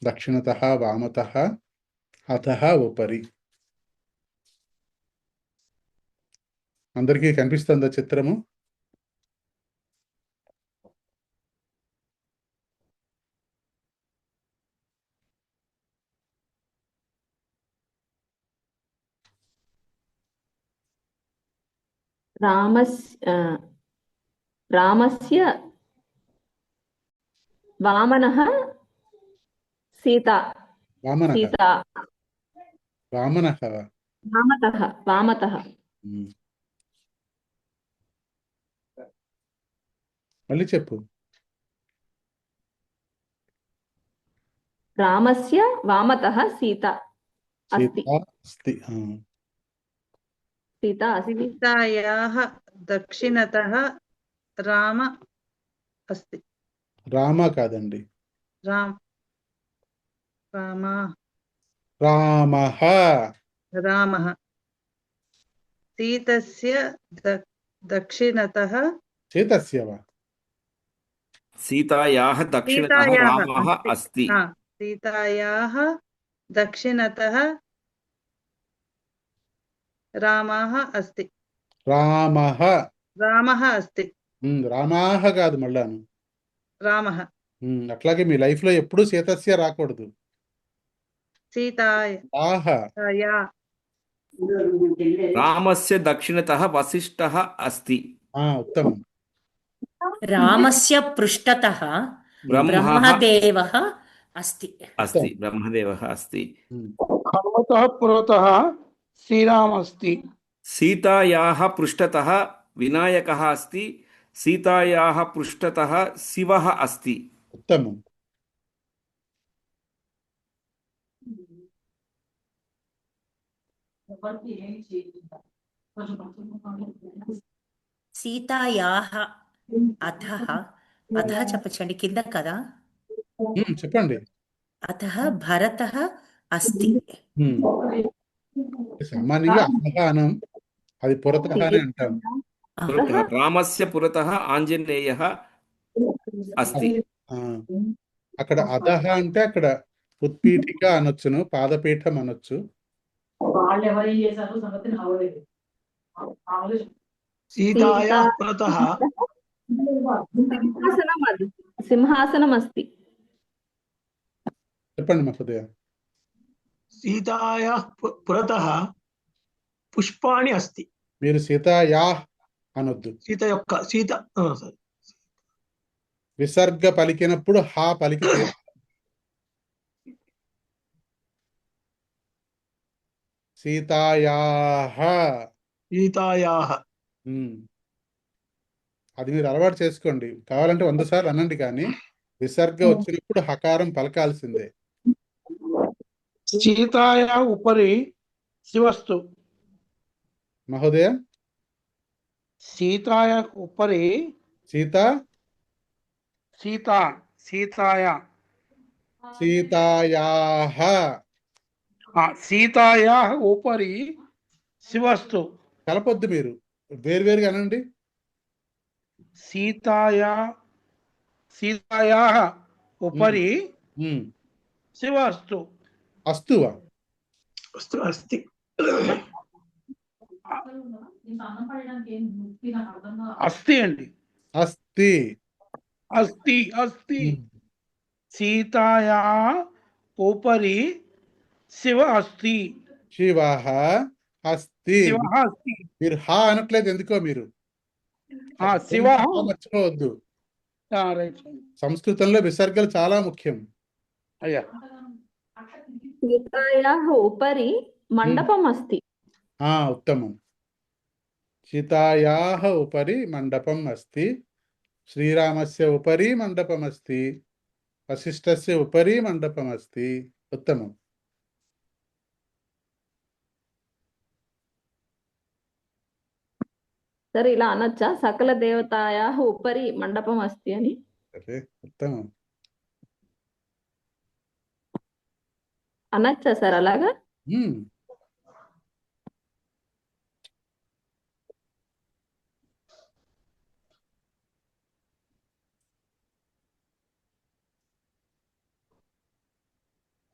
దక్షిణతః వామతః అధః ఉపరి అందరికీ కనిపిస్తుందా చిత్రము रामस्य वामनः सीता वामतः మళ్ళీ చెప్పు रामस्य वामतः सीता अस्ति सीता अस्ति सीतायाः दक्षिणतः राम अस्ति రామ కాదండి రామః सीतस्य दक्षिणतः सीतस्य वा सीतायाः दक्षिणतः रामः अस्ति सीतायाः दक्षिणतः रामः अस्ति రామః अस्ति రామాః కాదు మళ్ళాను రామః అట్లాగే మీ లైఫ్ లో ఎప్పుడు సీతస్య రాకూడదు సీతాయ రామస్య దక్షిణతః వసిష్ఠः అస్తి. ఉత్తమం. రామస్య పృష్ఠతः బ్రహ్మः బ్రహ్మదేవः అస్తి. అస్తి. బ్రహ్మదేవः అస్తి. हनुमतः पुरतः श्रीरामस्ति। సీతాయాः పృష్ఠతः వినాయకः అస్తి. సీతాయాः పృష్ఠతः శివः అస్తి. ఉత్తమం. సీతాయాः అథః అథః చెప్పండి కింద కదా. చెప్పండి. అథః భరతः అస్తి. సామాన్యంగా అహ అనం, అది పురతః అని అంటాం. పురతः రామస్య పురతः ఆంజనేయः అస్తి. అక్కడ అధః అంటే అక్కడ ఉత్పీఠిక అనొచ్చును, పాదపీఠం అనొచ్చు. सीतायाः पुरतः సింహాసనం అస్తి. చెప్పండి మహోదయ. सीतायाः पुरतः पुष्पाणि अस्ति। మీరు సీతాయా అనొద్దు. సీత యొక్క సీత sorry. విసర్గ పలికినప్పుడు హా పలికి సీతాయాహ. सीतायाः అది మీరు అలవాటు చేసుకోండి. కావాలంటే 100 సార్లు అనండి, కానీ విసర్గ వచ్చినప్పుడు హకారం పలకాల్సిందే. सीतायाः उपरि शिवस्तु। మహోదయ, सीतायाः उपरि సీత सीता सीतायाः సీతాయాహ. सीतायाः उपरि शिवस्तु। కలపొద్దు, మీరు వేరువేరుగా అనండి. सीतायाः उपरि शिवस्तु। అస్తువా? अस्तु अस्ति। अस्ति अंडी అస్తి. अस्ति अस्ति। सीतायाः उपरि शिव अस्ति। శివః అస్తి. शिवः अस्ति। మీరు హా అనట్లేదు ఎందుకో. మీరు शिवः హా మర్చిపోవద్దు. రైట్ సంస్కృతంలో విసర్గలు చాలా ముఖ్యం. అయ్యా. సీతాయాः ఉపరి మండపం అస్తి. ఉత్తమం. సీతాయాః ఉపరి మండపం అస్తి. శ్రీరామస్య ఉపరి మండపం అస్తి. వశిష్ఠస్య ఉపరి మండపం అస్తి. ఉత్తమం. సరే, ఇలా అనొచ్చా? సకల దేవతాయాः ఉపరి మండపం అస్తి అని. సరే, ఉత్తమం. అనొచ్చా సార్ అలాగా?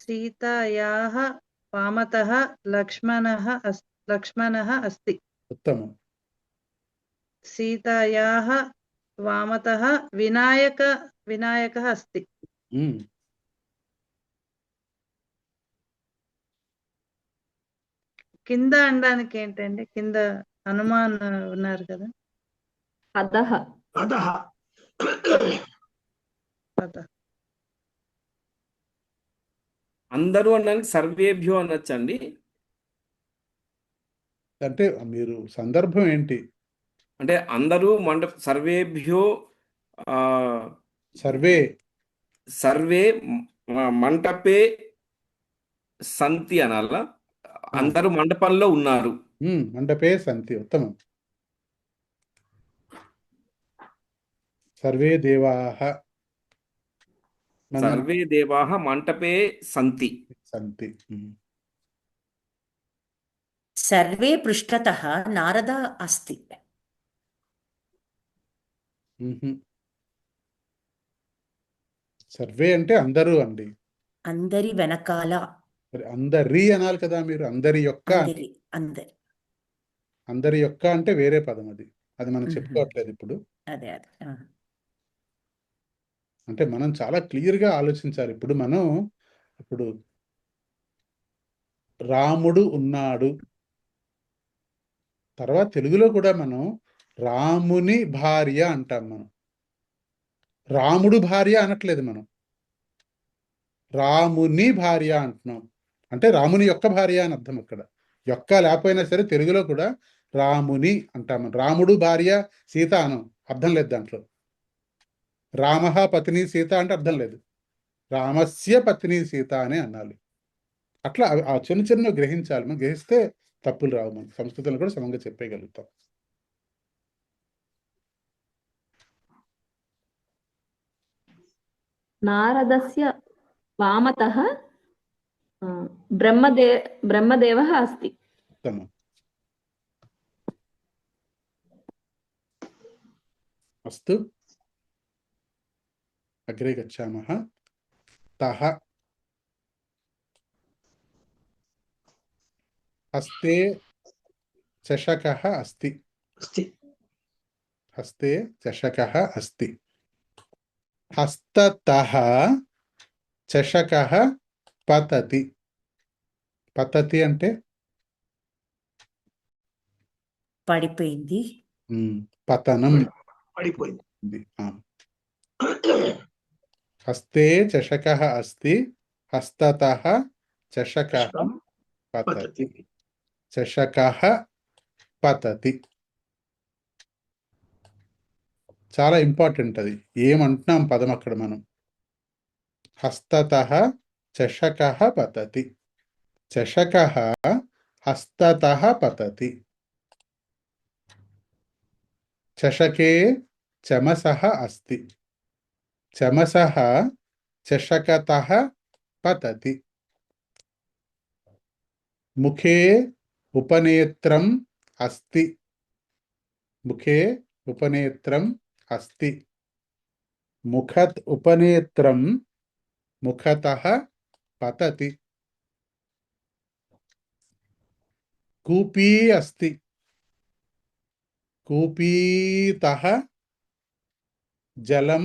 सीतायाः वामतः लक्ष्मणः अस्ति। ఉత్తమం. सीतायाः वामतः विनायकः अस्ति। కింద అనడానికి ఏంటండి? కింద హనుమాన్ ఉన్నారు కదా. అధః. అధః. అందరూ అనడానికి సర్వేభ్యో అనొచ్చండి. అంటే మీరు సందర్భం ఏంటి? అంటే అందరూ సర్వేభ్యో సర్వే మంటపే సంతి అనాలా? అందరూ మండపంలో ఉన్నారు. మండపే సంతి. ఉత్తమం. సర్వే దేవాః సర్వే దేవాః మంటపే సంతి. సంతి. సర్వే పృష్ఠతః నారద అస్తి. సర్వే అంటే అందరూ అండి. అందరి వెనకాల. అందరి అనాలి కదా మీరు. అందరి యొక్క. అందరి యొక్క అంటే వేరే పదం. అది మనం చెప్పుకోవట్లేదు ఇప్పుడు. అదే అంటే మనం చాలా క్లియర్గా ఆలోచించాలి. ఇప్పుడు రాముడు ఉన్నాడు తర్వాత తెలుగులో కూడా మనం రాముని భార్య అంటాం. మనం రాముడు భార్య అనట్లేదు, మనం రాముని భార్య అంటున్నాం. అంటే రాముని యొక్క భార్య అని అర్థం. ఇక్కడ యొక్క లేకపోయినా సరే తెలుగులో కూడా రాముని అంటాం. రాముడు భార్య సీత అనం, అర్థం లేదు దాంట్లో. రామః పత్ని సీత అంటే అర్థం లేదు, రామస్య పత్ని సీత అని అనాలి. అట్లా ఆ చిన్న చిన్న గ్రహించాలి. మనం గ్రహిస్తే తప్పులు రావు. మనం సంస్కృతంలో కూడా సమంగా చెప్పగలుగుతాం. నారదస్య వామతః బ్రహ్మదేవः अस्ति. ఉత్తమం. అస్తు, అగ్రే గచ్చామః. తః హస్తే చషకः అస్తి. अस्ति హస్తే చషకः అస్తి. హస్తతః చషకः పతతి. పతతి అంటే పడిపోయింది. పతనం. పడిపోయింది. హస్తే చషకः అస్తి, హస్తతః చషకः పతతి. చషకः పతతి చాలా ఇంపార్టెంట్. అది ఏమంటున్నాం పదం అక్కడ మనం. హస్తతః చషకः పతతి. చషకः హస్తతః పతతి. చషకే చమసः అస్తి. చమసः చషకతః పతతి. ముఖే ఉపనేత్రం అస్తి. ముఖే ఉపనేత్రం అస్తి. ముఖత్ ఉపనేత్రం ముఖతః పతతి. కూపీ అస్తి. కూపీతః జలం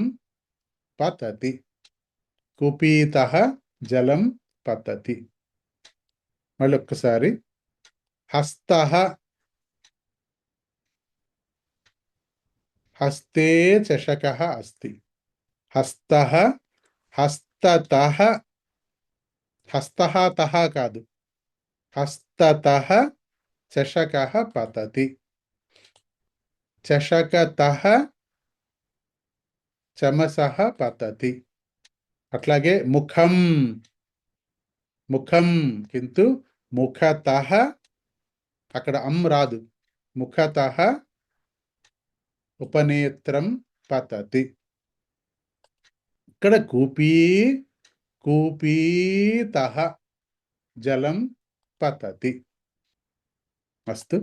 పతతి. కూపీతః జలం పతతి. మళ్ళీ ఒక్కసారి. హస్తః హస్తే చషకः అస్తి. హస్తః హస్తతః, హస్తః తః కాదు, హస్తతః చషకः పతతి. చషకతః చమసః పతతి. అట్లాగే ముఖం, ముఖం కింటు ముఖతః, అక్కడ రాదు, ముఖతః ఉపనేత్రం పతతి. ఇక్కడ కూపీతః జలం పతతి. అస్తు.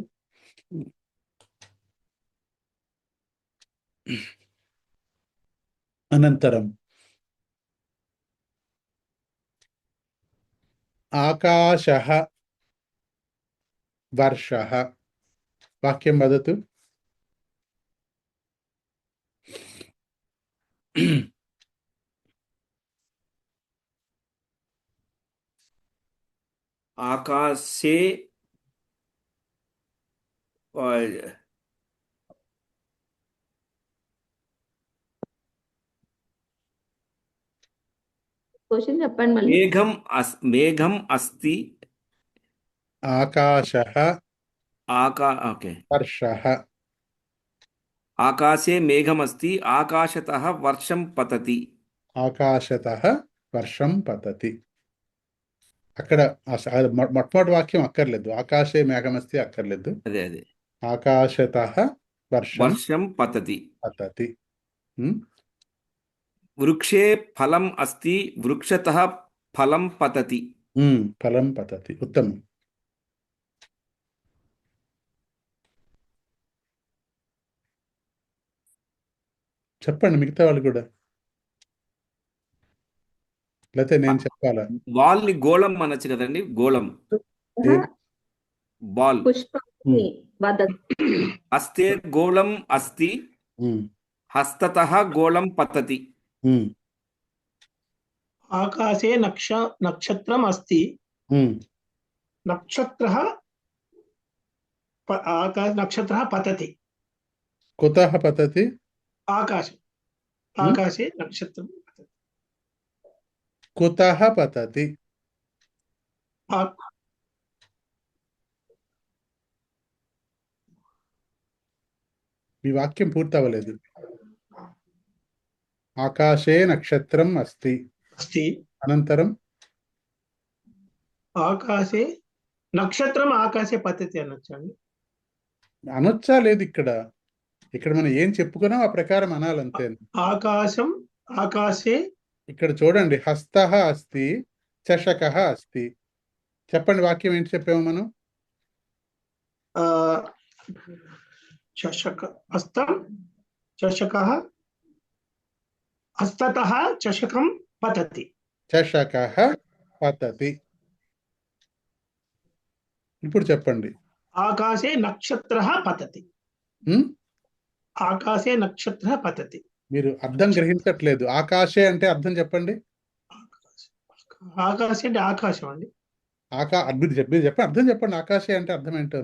అనంతరం ఆకాశః వర్షః. వాక్యం వదతు. ఆకాశే క్వశ్చన్ చెప్పండి మళ్ళీ. మేఘం అస్తి. ఆకాశః ఓకే. వర్షః. ఆకాశే మేఘమస్తి, ఆకాశతః వర్షం పతతి. ఆకాశతః వర్షం పతతి. అక్కడ మొట్టమొదటి వాక్యం అక్కర్లేదు. ఆకాశే మేఘమస్తి అక్కర్లేదు. అదే ఆకాశతః వర్షం పతతి. పతతి. వృక్షే ఫలం అస్తి, వృక్షతః ఫలం పతతి. ఫలం పతతి. ఉత్తమం. చెప్పండి మిగతా వాళ్ళు కూడా, లేకపోతే నేను చెప్పాలా? వాల్ని గోళం అనొచ్చు కదండి. గోళం, బాల్. పుష్పాన్ని వదతి. హస్తే గోళం అస్తి, హస్తతః గోళం పతతి. ఆకాశే నక్షత్రం అస్తి, నక్షత్రః आकाश नक्षत्रः पतति कुतः पतति आकाशे हम्म? आकाशे नक्षत्रं पतति कुतः पतति आ- మీ వాక్యం పూర్తవలేదు. ఆకాశే నక్షత్రం అస్తి अस्ति అనంతరం ఆకాశే నక్షత్రం ఆకాశే పతతి అనొచ్చండి. అనొచ్చా లేదు ఇక్కడ మనం ఏం చెప్పుకున్నాం ఆ ప్రకారం అనాలంతే. ఆకాశం ఆకాశే ఇక్కడ చూడండి, హస్తః అస్తి, చషకః అస్తి. చెప్పండి వాక్యం ఏంటి చెప్పాము మనం? ఆ, చషక హస్తం చషకः హస్తతః చషకం పతతి. చషకః పతతి. ఇప్పుడు చెప్పండి. ఆకాశే నక్షత్రः పతతి. ఉమ్? ఆకాశే నక్షత్రः పతతి. మీరు అర్థం గ్రహించట్లేదు. ఆకాశే అంటే అర్థం చెప్పండి. ఆకాశం అంటే ఆకాశం అండి. మీరు చెప్పండి అర్థం చెప్పండి. ఆకాశే అంటే అర్థం ఏంటో.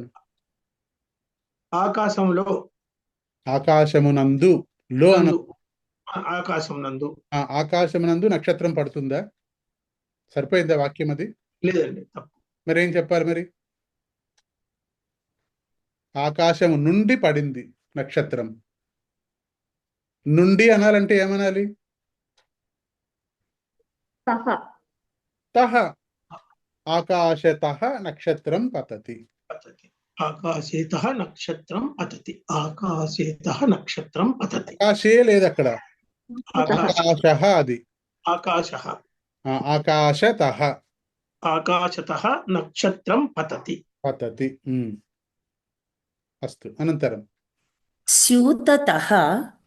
ఆకాశంలో ఆకాశమునందు లో అన నందు ఆకాశం నందు ఆకాశమునందు నక్షత్రం పడుతుందా? సరిపోయిందా వాక్యం అది? లేదండి, తప్పు. మరి ఏం చెప్పాలి మరి? ఆకాశము నుండి పడింది నక్షత్రం. నుండి అనాలంటే ఏమనాలి? సహ తహ. ఆకాశతః నక్షత్రం పతతి. పతతి. ఆకాశేతః నక్షత్రం పతతి. ఆకాశేతః నక్షత్రం పతతి. ఆకాశే లేదు అక్కడ. ఆకాశ ఆకాశః అది. ఆకాశః ఆకాశతః ఆకాశతః నక్షత్రం పతతి. పతతి. అస్తు. అనంతరం స్యూతతః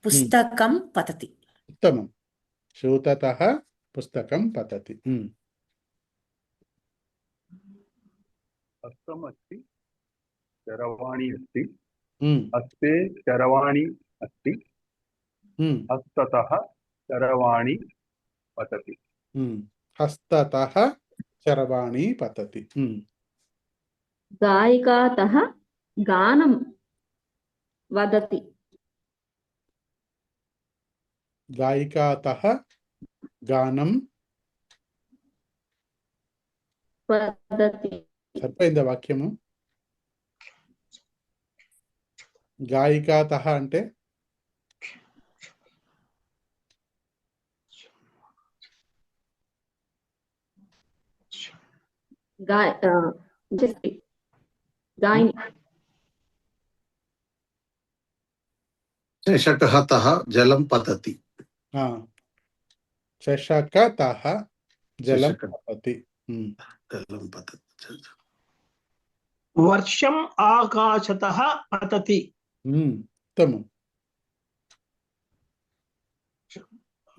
పుస్తకం పతతి. ఉత్తమం. శూతతః పుస్తకం పతతి. हस्तम् अस्ति चरवाणी अस्ति ఉమ్, हस्ते चरवाणी अस्ति ఉమ్, हस्ततः चरवाणी पतति ఉమ్. హస్తతః చరవాణి పతతి. గాయికాతః గానం వదతి. గాయికాతః గానం. వదతి. సరిపోయిందా వాక్యము? గాయికాతః అంటే గాయని. చషకః జలం పతతి. చషకతః జలం చషక. పతతి. జలం పతతి. వర్షం ఆకాశతః పతతి. ఉత్తమం.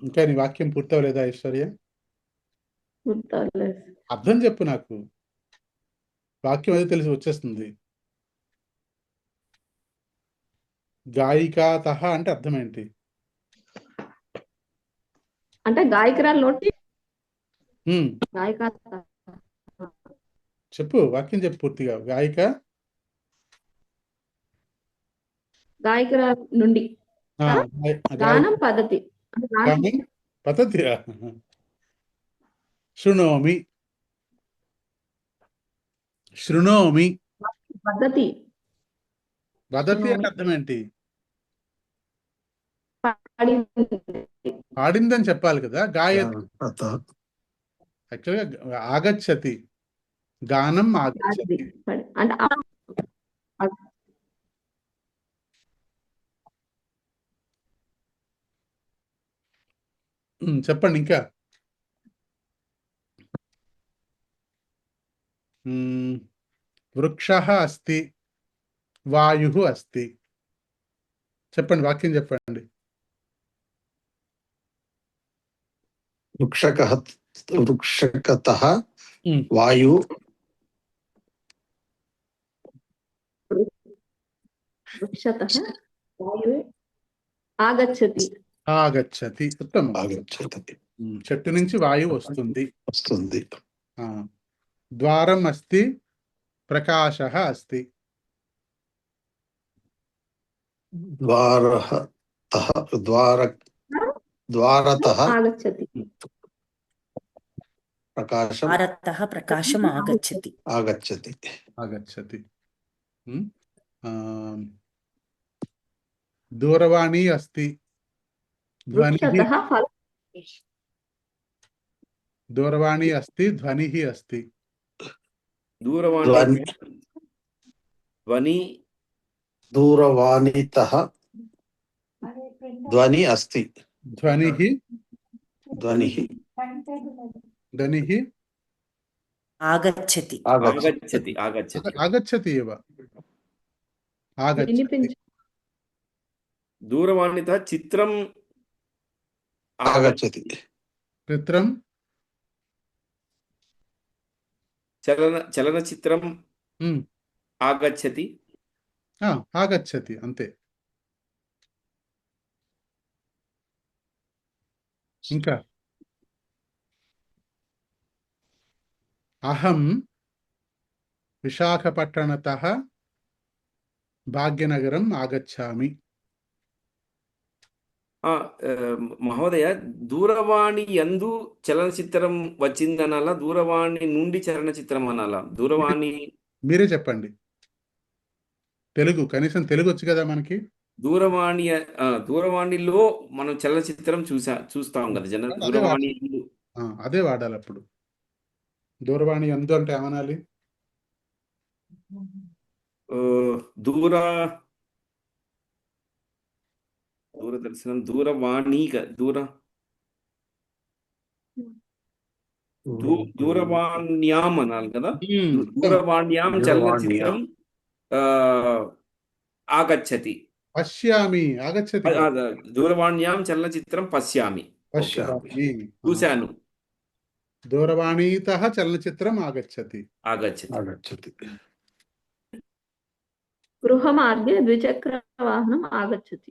ఇంకా నీ వాక్యం పూర్తవలేదా ఐశ్వర్య? గుర్తులేదు. అర్థం చెప్పు నాకు. వాక్యం అయితే తెలిసి వచ్చేస్తుంది. గాయికాతః అంటే అర్థం ఏంటి? అంటే గాయకురాలు నోటి ఉమ్, గాయక చెప్పు వాక్యం చెప్పు పూర్తిగా. గాయకురాలు నుండి ఆ, గానం పద్ధతి. అంటే గానం గానం పతతి. శృణోమి. శృణోమి. పద్ధతి. వదతి అంటే అర్థం ఏంటి? పాడింది. పాడిందని చెప్పాలి కదా. గాయతి పత యాక్చువల్గా ఆగచ్చతి. గానం ఆగచ్చతి. అంటే చెప్పండి ఇంకా. వృక్షః అస్తి, వాయుః అస్తి. చెప్పండి వాక్యం చెప్పండి. వృక్షకతః వాయు వృక్షతః వాయుః ఆగచ్చతి. ఆగచ్చతి. ఉత్తమం. ఆగచ్చతి. చెట్టు నుంచి వాయువు వస్తుంది. ద్వారం అస్తి, ప్రకాశః అస్తి. द्वारः तः द्वारतः आगच्छति प्रकाशम् भारतः प्रकाशम् आगच्छति आगच्छति आगच्छति दूरवाणी अस्ति ध्वनिः वृक्षतः फल दूरवाणी अस्ति ध्वनिः अस्ति दूरवाणी ध्वनि ध्वनि दूरवाणीतः ध्वनि अस्ति ध्वनिः ध्वनिः ध्वनिः आगच्छति आगच्छति आगच्छति आगच्छति एव आगच्छति వినిపించు दूरवाणीतः चित्रं आगच्छति चित्रं चलनचित्रं आगच्छति आगच्छति అంతే ఇంకా అహం విశాఖపట్టణతः భాగ్యనగరం ఆగచ్చామి మహోదయ దూరవాణి యందు చలనచిత్రం వచ్చిందనాలా దూరవాణి నుండి చలనచిత్రం అనాలా దూరవాణి మీరే చెప్పండి తెలుగు కనీసం తెలుగు వచ్చు కదా మనకి దూరవాణి దూరవాణిలో మనం చలనచిత్రం చూస్తాం కదా జనరల్ దూరవాణి యందు. అదే వాడాలి అప్పుడు దూరవాణి ఎందు అంటే ఏమనాలి ఆ, దూరదర్శనం దూరవాణి దూరవాణ్యాం అనాలి కదా దూరవాణ్యాం చలనచిత్రం ఆ, ఆగచ్చతి పశ్యామి ఆగచ్చతి దూరవాణ్యాం చలనచిత్రం పశ్యామి పశ్యామి చూశాను దూరవాణీతः చలనచిత్రం ఆగచ్చతి ఆగచ్చతి గృహమార్గే ద్విచక్ర వాహనం ఆగచ్చతి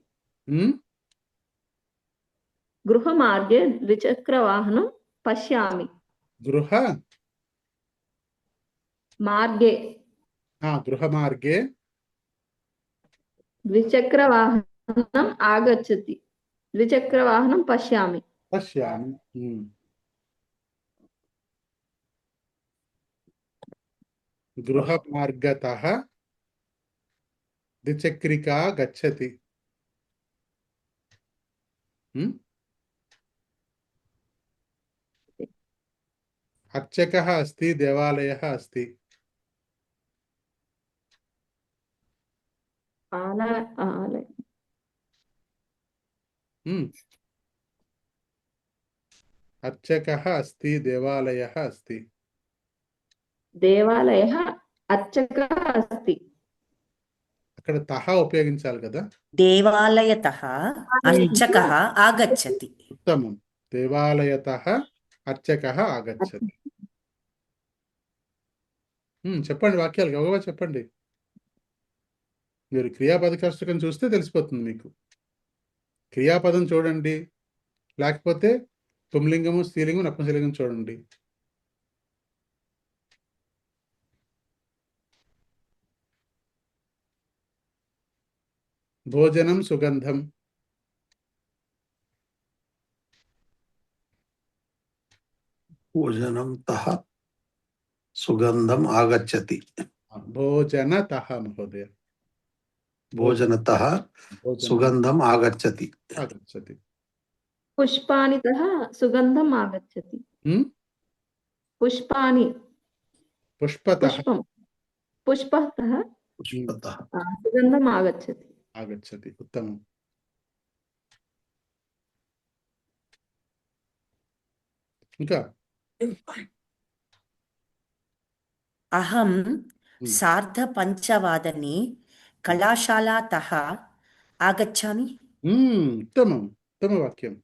గృహమార్గే ద్విచక్ర వాహనం పశ్యామి గృహ మార్గే గృహమార్గే ద్విచక్ర వాహనం ఆగచ్చతి ద్విచక్ర వాహనం పశ్యామి పశ్యామి గృహమార్గతः ద్విచక్రికా గచ్చతి अर्चकः अस्ति देवालयः अस्ति ఆలయ अर्चकः अस्ति देवालयः अस्ति దేవాలయः అర్చకः अस्ति అక్కడ తహ ఉపయోగించాలి కదా దేవాలయతः అర్చకः ఆగచ్చతి ఉత్తమం దేవాలయతः అర్చకः ఆగచ్చతి చెప్పండి వాక్యాలు గబగబా చెప్పండి మీరు క్రియాపద కష్టకం చూస్తే తెలిసిపోతుంది మీకు క్రియాపదం చూడండి లేకపోతే పుంలింగము స్త్రీలింగం నపుంసకలింగం చూడండి భోజనం సుగంధం భోజనం తః సుగంధం ఆగచ్చతి భోజనతః మహోదయ భోజనతః సుగంధం ఆగచ్చతి ఆగచ్చతి పుష్పానితः సుగంధం ఆగచ్చతి పుష్పాని పుష్పతః పుష్పతः పుష్పతః సుగంధం ఆగచ్చతి ఆగచ్చతి ఉత్తమం ఇంకా అహం సార్ధపంచవాదనే కళాశాలాతः ఆగచ్చామి ఉత్తమం ఉత్తమ వాక్యం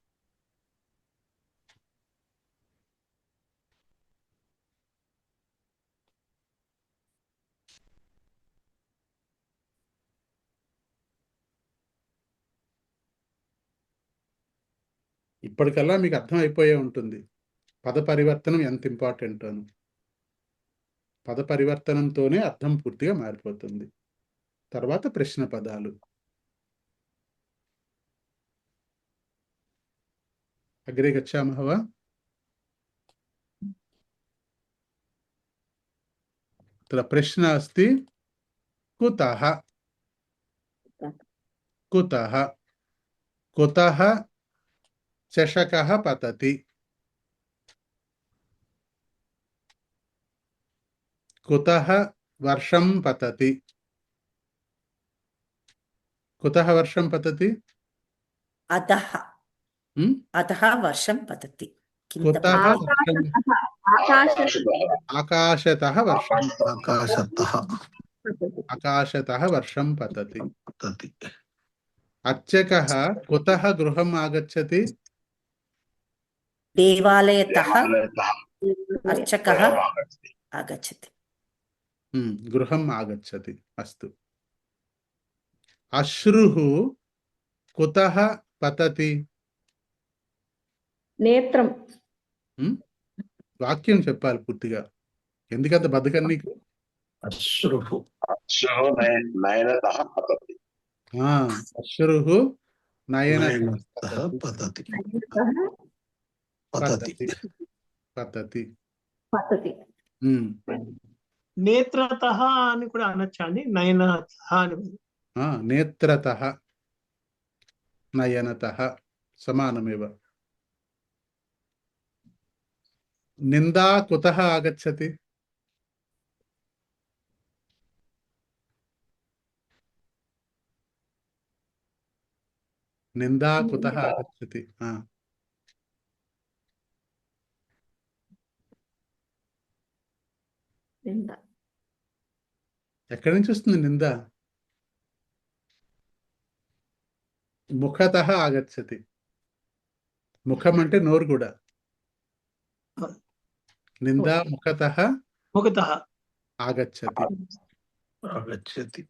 ఇప్పటికల్లా మీకు అర్థం అయిపోయే ఉంటుంది పద పరివర్తనం ఎంత ఇంపార్టెంట్ అని పద పరివర్తనంతోనే అర్థం పూర్తిగా మారిపోతుంది తర్వాత ప్రశ్న పదాలు अग्रे गच्छामः वा? तत्र प्रश्नः अस्ति कुतः कुतः कुतः चषकः पतति? कुतः वर्षं पतति? कुतः वर्षं पतति? अधः हम्म? अधः वर्षं पतति किं कुतः पतति? वर्षं आकाशतः आकाशतः वर्षं आकाशतः पतति। आकाशतः वर्षं पतति। पतति। अर्चकः कुतः गृहम् आगच्छति? देवालयतः देवालयतः अर्चकः गृहम् आगच्छति। आगच्छति। गृहम् आगच्छति। अस्तु। अश्रुः कुतः पतति? నేత్రం వాక్యం చెప్పాలి పూర్తిగా, ఎందుకంత బద్ధకం నీకు? अश्रुः अश्रुः नयनतः पतति। అశ్రుः నయనతः नयनतः पतति पतति పతతి. పతతి. నేత్రతః అని కూడా అనొచ్చా అండి, నయనతః అని. నేత్రతः నయనతः సమానమేవ. నిందా కుతः ఆగచ్చతి? నిందా కుతः ఆగచ్చతి? నింద. ఎక్కడి నుంచి వస్తుంది నింద? ముఖతః ఆగచ్చతి. ముఖం అంటే నోరు కూడా. నిందా ముఖతః ముఖతః ఆగచ్చతి. आगच्छति।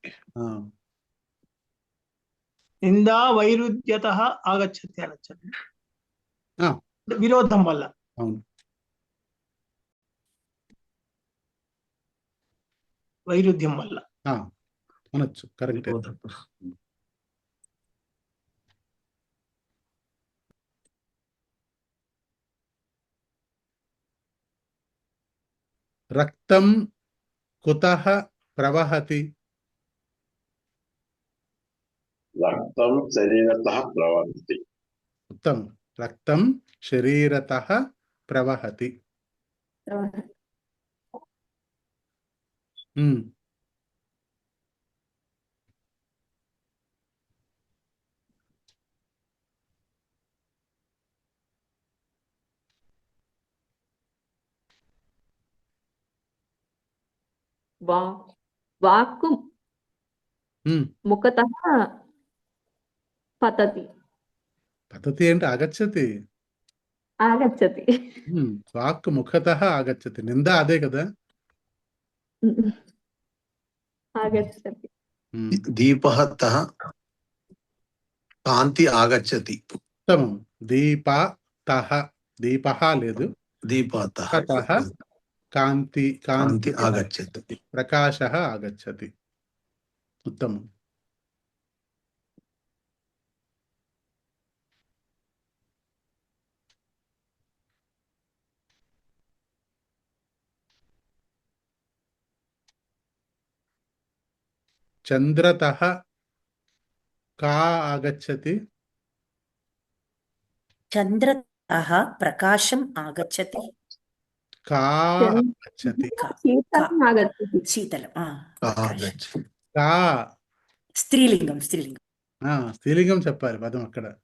నిందా వైరుధ్యతః ఆగచ్చతి అనొచ్చండి, ఆ, విరోధం వల్ల. అవును. వైరుధ్యం వల్ల. అనొచ్చు, కరెక్ట్. రక్తం కుతః ప్రవహతి? रक्तं शरीरतः प्रवहति। ఉత్తమం. రక్తం శరీరతః ప్రవహతి. వాక్కు ముఖతః పతతి. పతతి అంటే ఆగచ్చతి. ఆగచ్చతి. వాక్ ముఖతః ఆగచ్చతి. నింద అదే కదా. ఆగచ్చతి. दीपः तः कान्ति आगच्छति। ఉత్తమం. దీపతః, దీపః లేదు, दीपतः తః కాంతి कान्ति आगच्छति। ప్రకాశः ఆగచ్చతి. ఉత్తమం. చంద్రతః కా ఆగచ్చతి? चन्द्रतः प्रकाशम् आगच्छति। కా ఆగచ్చతి. శీతలం ఆగచ్చతి. शीतलं आगच्छति। కా स्त्रीलिङ्गं స్త్రీలింగం చెప్పాలి పదం అక్కడ.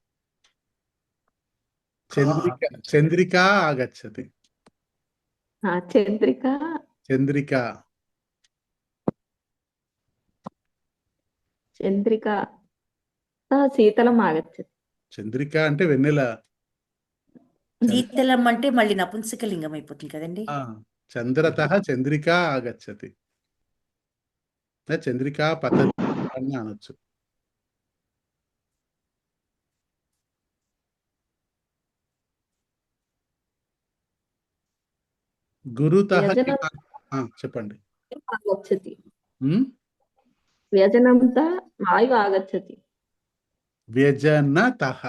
చంద్రిక ఆగచ్చతి. చంద్రిక చంద్రిక చంద్రిక శీతలం ఆగచ్చతి. చంద్రిక అంటే వెన్నెల. शीतलं అంటే మళ్ళీ నపుంసకలింగం అయిపోతుంది కదండి. చంద్రతః చంద్రిక ఆగచ్చతి. చంద్రిక పతతి అని అనొచ్చు. గురుతః చెప్పండి. ఆగచ్చతి. వ్యజనంత వాయువు ఆగచ్చతి. వ్యజనతః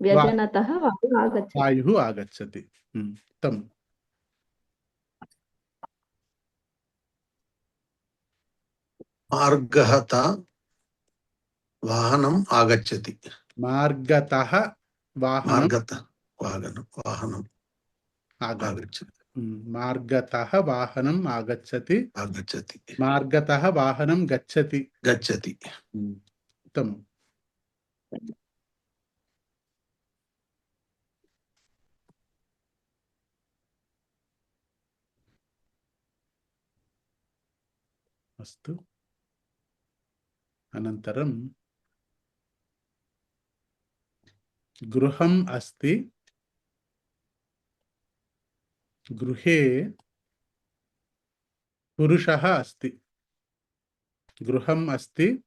వ్యజనతః వాయుః ఆగచ్చతి. వాయుః ఆగచ్చతి. ఉత్తమం. మార్గహత వాహనం ఆగచ్చతి. మార్గతః వాహనం మార్గత వాహనం ఆగచ్చతి. ఆగచ్చతి. మార్గతః వాహనం ఆగచ్చతి. ఆగచ్చతి. మార్గతః వాహనం గచ్చతి. గచ్చతి. ఉత్తమం. అస్తు. అనంతరం గృహం అస్తి. గృహే పురుషः అస్తి. గృహం అస్తి.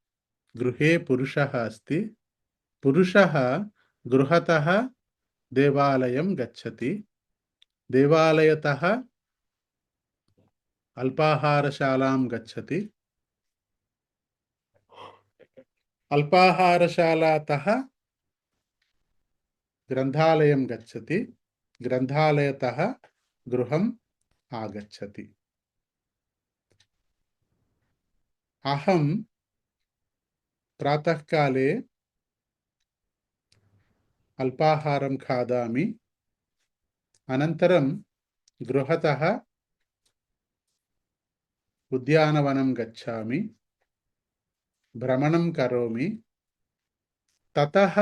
గృహే పురుషः అస్తి. పురుషः గృహతः దేవాలయం గచ్చతి. దేవాలయతः అల్పాహారశాలాం గచ్చతి. అల్పాహారశాలాతः గ్రంథాలయం గచ్చతి. గ్రంథాలయతः గృహం ఆగచ్చతి. అహం ప్రాతఃకాలే అల్పాహారం ఖాదామి. అనంతరం గృహతः ఉద్యానవనం గచ్చామి. భ్రమణం కరోమి. తతః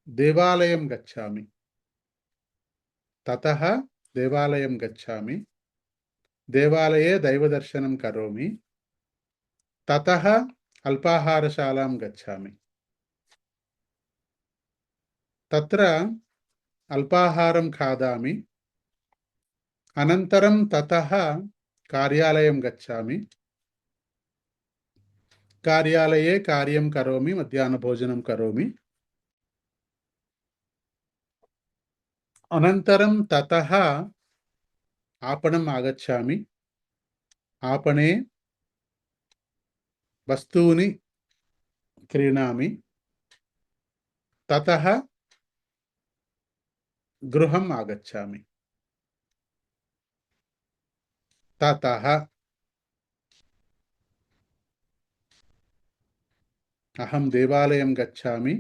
దేవాలయం గచ్చామి. తతః దేవాలయం గచ్చామి. దేవాలయే దైవదర్శనం కరోమి. తతః అల్పాహారశాలాం గచ్చామి. తత్ర అల్పాహారం ఖాదామి. అనంతరం తతః కార్యాలయం గచ్చామి. కార్యాలయే కార్యం కరోమి. మధ్యాహ్న భోజనం కరోమి. అనంతరం తతః आपणम् आगच्छामि. आपणे वस्तूनि क्रीणामि. ततः गृहम् आगच्छामि. ततः अहं देवालयं गच्छामि.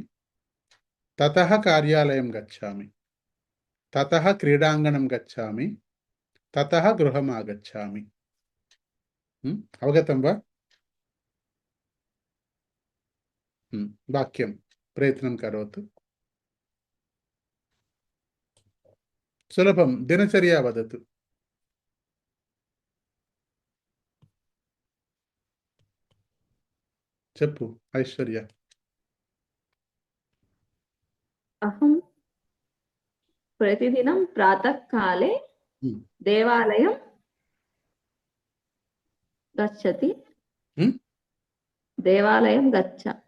ततः कार्यालयं गच्छामि. ततः क्रीडाङ्गणं गच्छामि. ततः गृहम् आगच्छामि. अवगतं वा? वाक्यं प्रयत्नं करोतु. सुलभं. दिनचर्या वदतु. చెప్పు ఐశ్వర్య. అహం ప్రతిదినం ప్రాతఃకాలే దేవాలయం గచ్చతి. దేవాలయం గచ్చామి.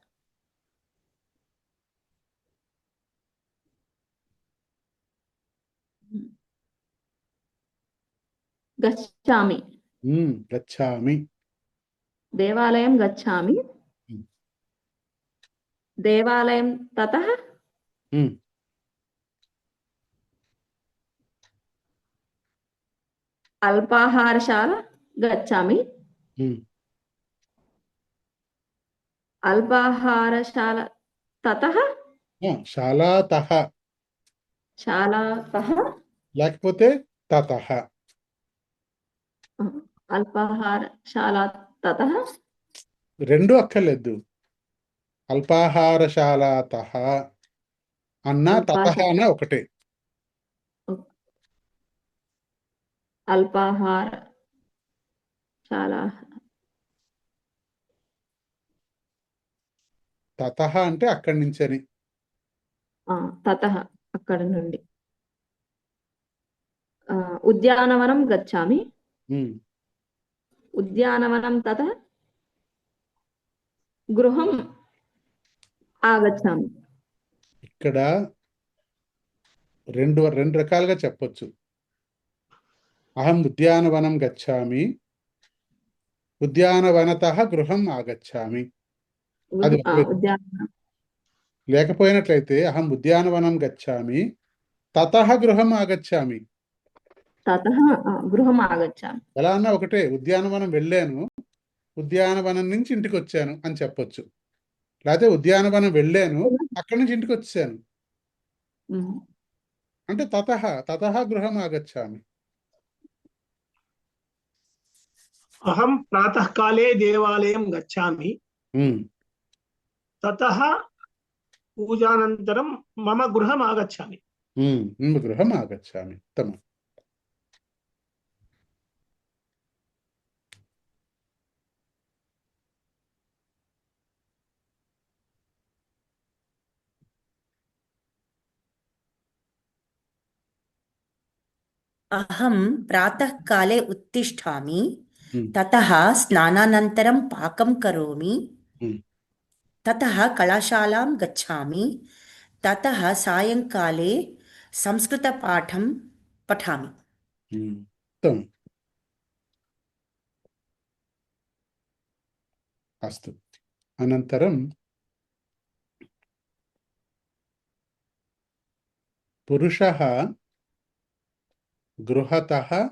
గచ్చామి. దేవాలయం గచ్చామి. దేవాలయం తతః అల్పాహారశాల గచ్చామి. అల్పాహారశాల తతః శాలాతః శాలాతః లేకపోతే తతః. అల్పాహారశాల తతః రెండు అక్కర్లేదు. అల్పాహారశాలాతః అన్న తతః అన్న ఒకటే. అల్పాహారశాల తతః అంటే అక్కడి నుంచని. తతః అక్కడ నుండి. ఉద్యానవనం గచ్చామి. ఉద్యానవనం తతః గృహం ఆగచ్చామి. ఇక్కడ రెండు రకాలుగా చెప్పొచ్చు. అహం ఉద్యానవనం గచ్చామి. ఉద్యానవనతః గృహం ఆగచ్చామి. అది ఉద్యానవనం లేకపోయినట్లయితే అహం ఉద్యానవనం గచ్చామి తతః గృహం ఆగచ్చామి. తతః గృహం ఆగచ్చామి. ఎలా అన్నా ఒకటే, ఉద్యానవనం వెళ్ళాను, ఉద్యానవనం నుంచి ఇంటికి వచ్చాను అని చెప్పొచ్చు. లేకపోతే ఉద్యానవనం వెళ్ళాను, అక్కడి నుంచి ఇంటికి వచ్చాను అంటే తతః గృహం ఆగచ్చామి. अहं प्रातःकाले देवालयं गच्छामि ततः पूजानन्तरं मम गृहम् आगच्छामि. मम गृहम् आगच्छामि. उत्तमम्. अहं प्रातःकाले उत्तिष्ठामि, ततः स्नानानन्तरं पाकं करोमि, ततः कलाशालां गच्छामि, ततः सायङ्काले संस्कृतपाठं पठामि. उत्तमम्. अस्तु. अनन्तरं पुरुषः गृहतः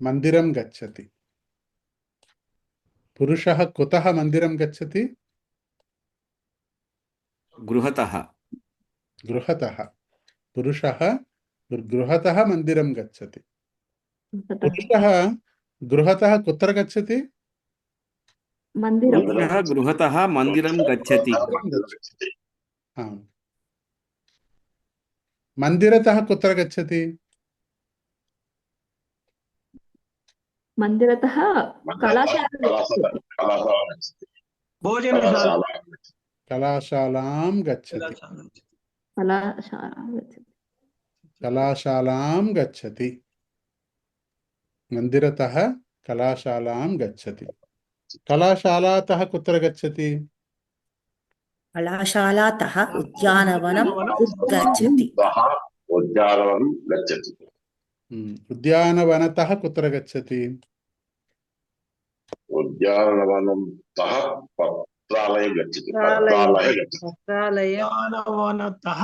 मन्दिरं गच्छति. पुरुषः कुतः मन्दिरं गच्छति? गृहतः. पुरुषः गृहतः मन्दिरं गच्छति. पुरुषः गृहतः कुत्र गच्छति? मन्दिरं. पुरुषः गृहतः मन्दिरं गच्छति. आम्. मन्दिरतः कुत्र गच्छति? मन्दिरतः कलाशालां गच्छति. कलाशालां गच्छति. मन्दिरतः कलाशालां गच्छति. कलाशालातः कुत्र गच्छति? कलाशालातः उद्यानवनं गच्छति. उद्यानवनं गच्छति. उद्यानवनतः कुत्र गच्छति? उद्यानवनतः पत्रालयं गच्छति. उद्यानवनतः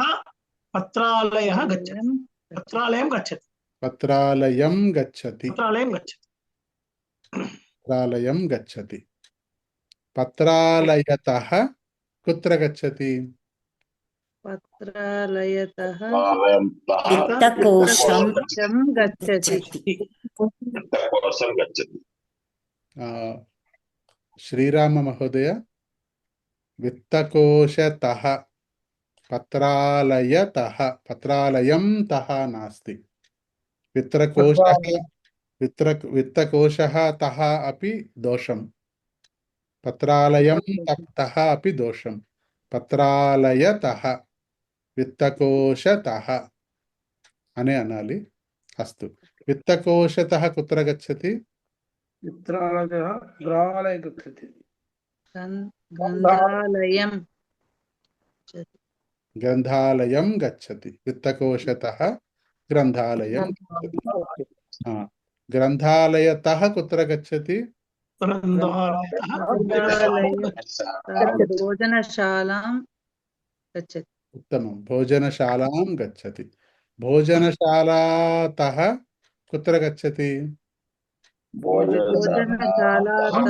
पत्रालयः गच्छति. पत्रालयं गच्छति. पत्रालयं गच्छति. पत्रालयं गच्छति. पत्रालयं गच्छति. पत्रालयतः कुत्र गच्छति? पत्रालयतः वित्तकोशं गच्छति. वित्तकोशं गच्छति. श्रीराम महोदय, वित्तकोशतः पत्रालयतः, पत्रालयं तः नास्ति. वित्तकोशः तः अपि दोषं, पत्रालयं तः अपि दोषं. पत्रालयतः वित्तकोशतः अने अनालि. अस्तु. वित्तकोशतः कुत्र गच्छति? मित्रालयः ग्रहालयं गच्छति. ग्रन्थालयं गच्छति. वित्तकोशतः ग्रन्थालयं गच्छति. ग्रन्थालयतः कुत्र गच्छति? भोजनशालां गच्छति. उत्तमं. भोजनशालां गच्छति. भोजनशालातः कुत्र गच्छति? भोजनशालातः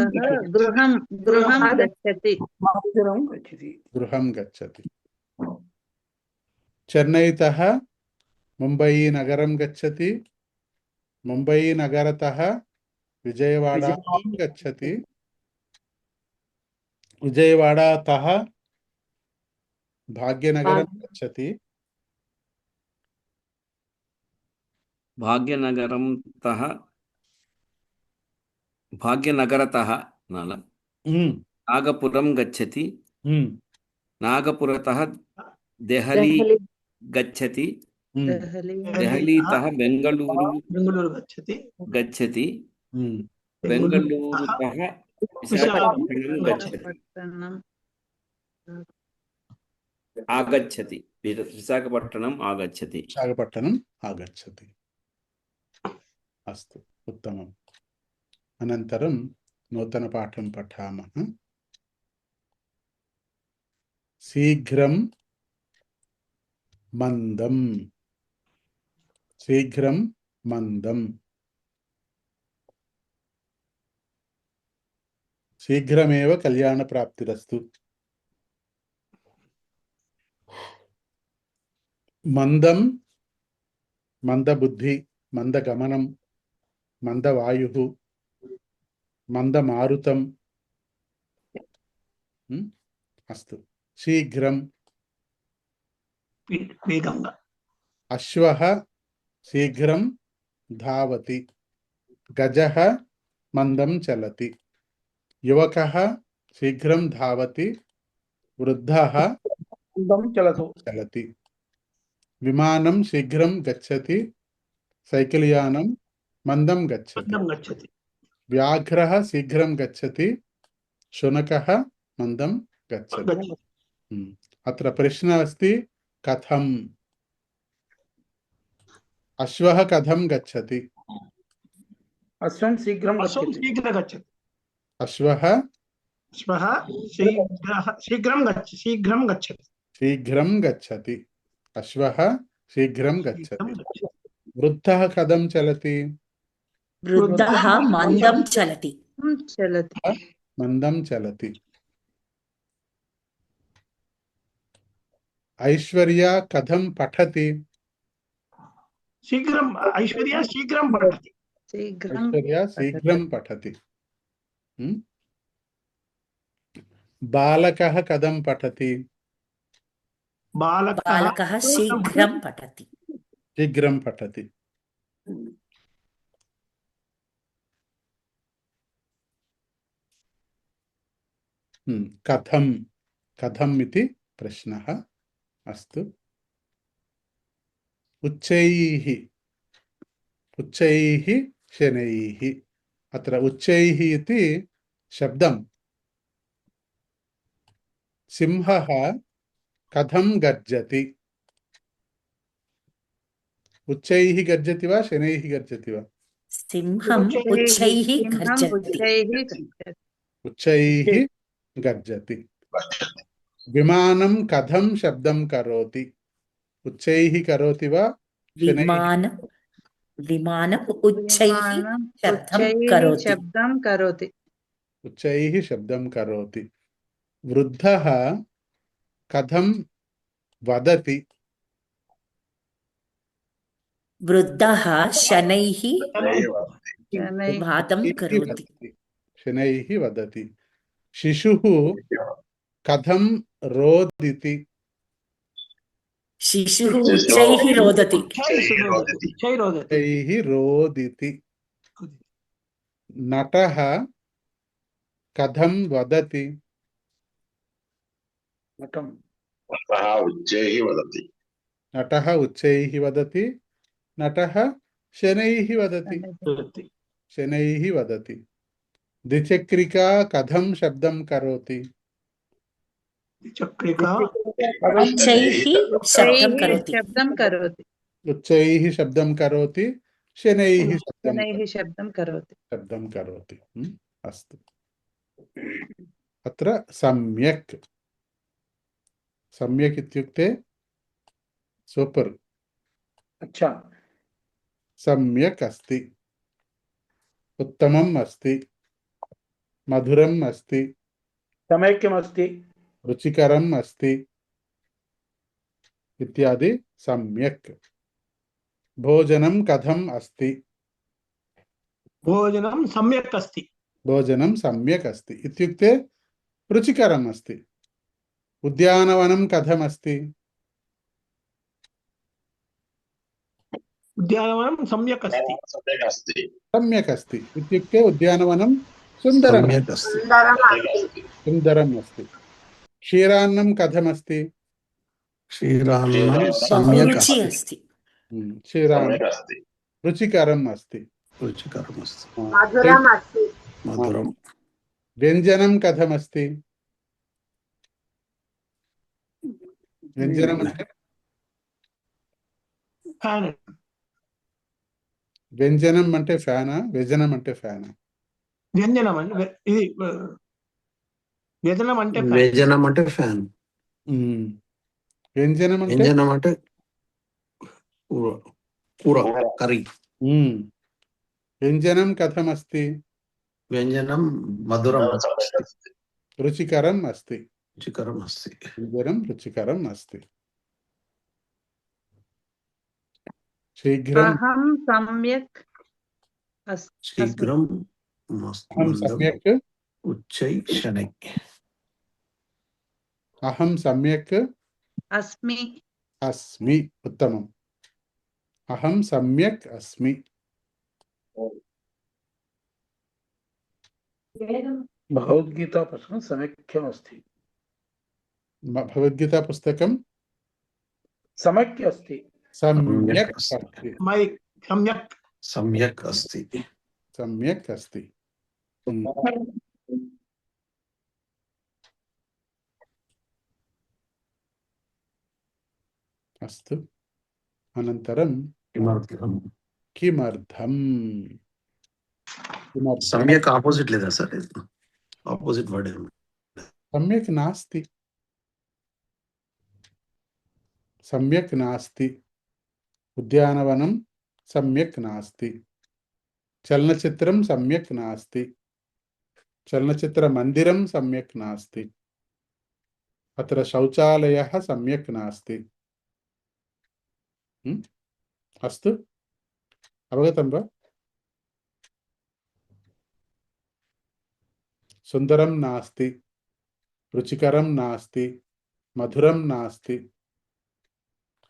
गृहं गच्छति. गृहं गच्छति. चेन्नईतः मुम्बई नगरं गच्छति. मुम्बई नगरतः विजयवाड़ा गच्छति. विजयवाड़ातः भाग्यनगरं गच्छति. भाग्यनगरतः नागपुरं गच्छति. नागपुरतः देहली गच्छति. देहलीतः बेंगलुरु गच्छति. बेंगलुरुतः विशाखपट्टनं गच्छति. आगच्छति. विशाखपट्टनम् आगच्छति. विशाखपट्टनम् आगच्छति. अस्तु. उत्तमम्. अनन्तरं नूतनपाठं पठामः. శీఘ్రం మందం. శీఘ్రం మందం. శీఘ్రమేవ కళ్యాణ ప్రాప్తిరస్తు. మందం మందబుద్ధి, మందగమనం, మందవాయు, మందమారుతం. అస్తు. శీఘ్రం. వేగంగా. అశ్వః శీఘ్రం ధావతి. గజః మందం చలతి. యువకः శీఘ్రం ధావతి. వృద్ధः చలతి. విమానం శీఘ్రం గచ్చతి. సైకిల్ యానం మందం గచ్చతి. వ్యాఘ్రः శీఘ్రం గచ్చతి. శునకः మందం గచ్చతి. అత్ర ప్రశ్న అస్తి కథం. అశ్వः కథం గచ్చతి. అశ్వం శీఘ్రం గచ్చతి. అశ్వः శీఘ్రం గచ్చతి. శీఘ్రం గచ్చతి. అశ్వः శీఘ్రం గచ్చతి. వృద్ధः కథం చలతి. వృద్ధः మందం చలతి. మందం చలతి. ఐశ్వర్య కథం పఠతి. ఐశ్వర్య శీఘ్రం పఠతి. ఐశ్వర్య శీఘ్రం పఠతి. బాలకः కథం పఠతి. బాలకः శీఘ్రం పఠతి. శీఘ్రం పఠతి. కథం. కథం ఇతి ప్రశ్నः. అస్తు. ఉచ్చైః. ఉచ్చైః శనైః. అత్ర ఉచ్చైః ఇతి శబ్దం. సింహः కథం గర్జతి. ఉచ్చైః గర్జతి వా శనైః గర్జతి వా? సింహం ఉచ్చైః గర్జతి. ఉచ్చైః గర్జతి. విమానం కథం శబ్దం కరోతి. ఉచ్చైః కరోతి వా శనైః? విమానం ఉచ్చైః శబ్దం కరోతి. ఉచ్చైః శబ్దం కరోతి. వృద్ధः కథం వదతి. వృద్ధः శనైః వాదం కరోతి. శనైః వదతి. శిశుః కథం రోదితి. శిశుః ఉచ్చైః రోదతి. ఉచ్చైః రోదితి. నటः కథం వదతి. ఉచ్చైః వదతి. నటः ఉచ్చైః వదతి. నటः శనైః వదతి. శనైః వదతి. ద్విచక్రికా కథం శబ్దం కరోతి. ఉచ్చైః శబ్దం కరోతి. ఉచ్చైః శబ్దం కరోతి. శనైః శబ్దం కరోతి. శబ్దం కరోతి. అస్తు. అత్ర సమ్యక్. సమ్యక్ ఇత్యుక్తే సూపర్. సమ్యక్ అస్తి. ఉత్తమం అస్తి. మధురం అస్తి. సమైక్యం అస్తి. రుచికరం అస్తి ఇత్యాది సమ్యక్. భోజనం కథం అస్తి. భోజనం సమ్యక్ అస్తి. భోజనం సమ్యక్ అస్తి ఇత్యుక్తే రుచికరం అస్తి. ఉద్యానవనం కథం అస్తి. ఉద్యానవనం సమ్యక్ అస్తి. సమ్యక్ అస్తి ఇత్యుక్తే ఉద్యానవనం సుందరం అస్తి. సుందరం అస్తి. క్షీరాన్నం కథం అస్తి. క్షీరాన్నం సమ్యక్ రుచి అస్తి. అస్తి. క్షీరాన్నం రుచికరం అస్తి. రుచికరం అస్తి. మధురం అస్తి. మధురం. వ్యంజనం కథం అస్తి. వ్యంజనం అంటే వ్యంజనం అంటే ఫ్యానా, వ్యజనం అంటే ఫ్యానా? వ్యంజనం అంటే ఇది వ్యజనం అంటే వ్యజనం అంటే ఫ్యాన్. వ్యంజనం అంటే వ్యంజనం అంటే కూర కూర కర్రీ. వ్యంజనం కథమస్తి? వ్యంజనం మధురం అస్తి. రుచికరం అస్తి. రుచికరం అస్తి. వ్యంజనం రుచికరం అస్తి. శీఘ్రం అహం సమ్యక్ శీఘ్రం అహం సమ్యక్ ఉచ్చై శనై. అహం సమ్యక్ అస్మి. అస్మి. ఉత్తమం. అహం సమ్యక్ అస్మి. భగవద్గీతా పుస్తకం సమైక్యం అస్తి. భగవద్గీతా పుస్తకం సమైక్య అస్తి. సమ్యక్ అస్తి. అస్తి. సమ్యక్ సమ్యక్ అస్తి. సమ్యక్ అస్తి. అస్తు. అనంతరం కిమర్థం. కిమర్థం. సమ్యక్ ఆపోజిట్ లేదా సార్? ఆపోజిట్ వర్డ్ ఏమి? సమ్యక్ నాస్తి. సమ్యక్ నాస్తి. ఉద్యానవనం సమ్యక్ నాస్తి. చలనచిత్రం సమ్యక్ నాస్తి. చలనచిత్ర మందిరం సమ్యక్ నాస్తి. అత్ర శౌచాలయः సమ్యక్ నాస్తి. అస్తు. అవగతం వా? సుందరం నాస్తి. రుచికరం నాస్తి. మధురం నాస్తి.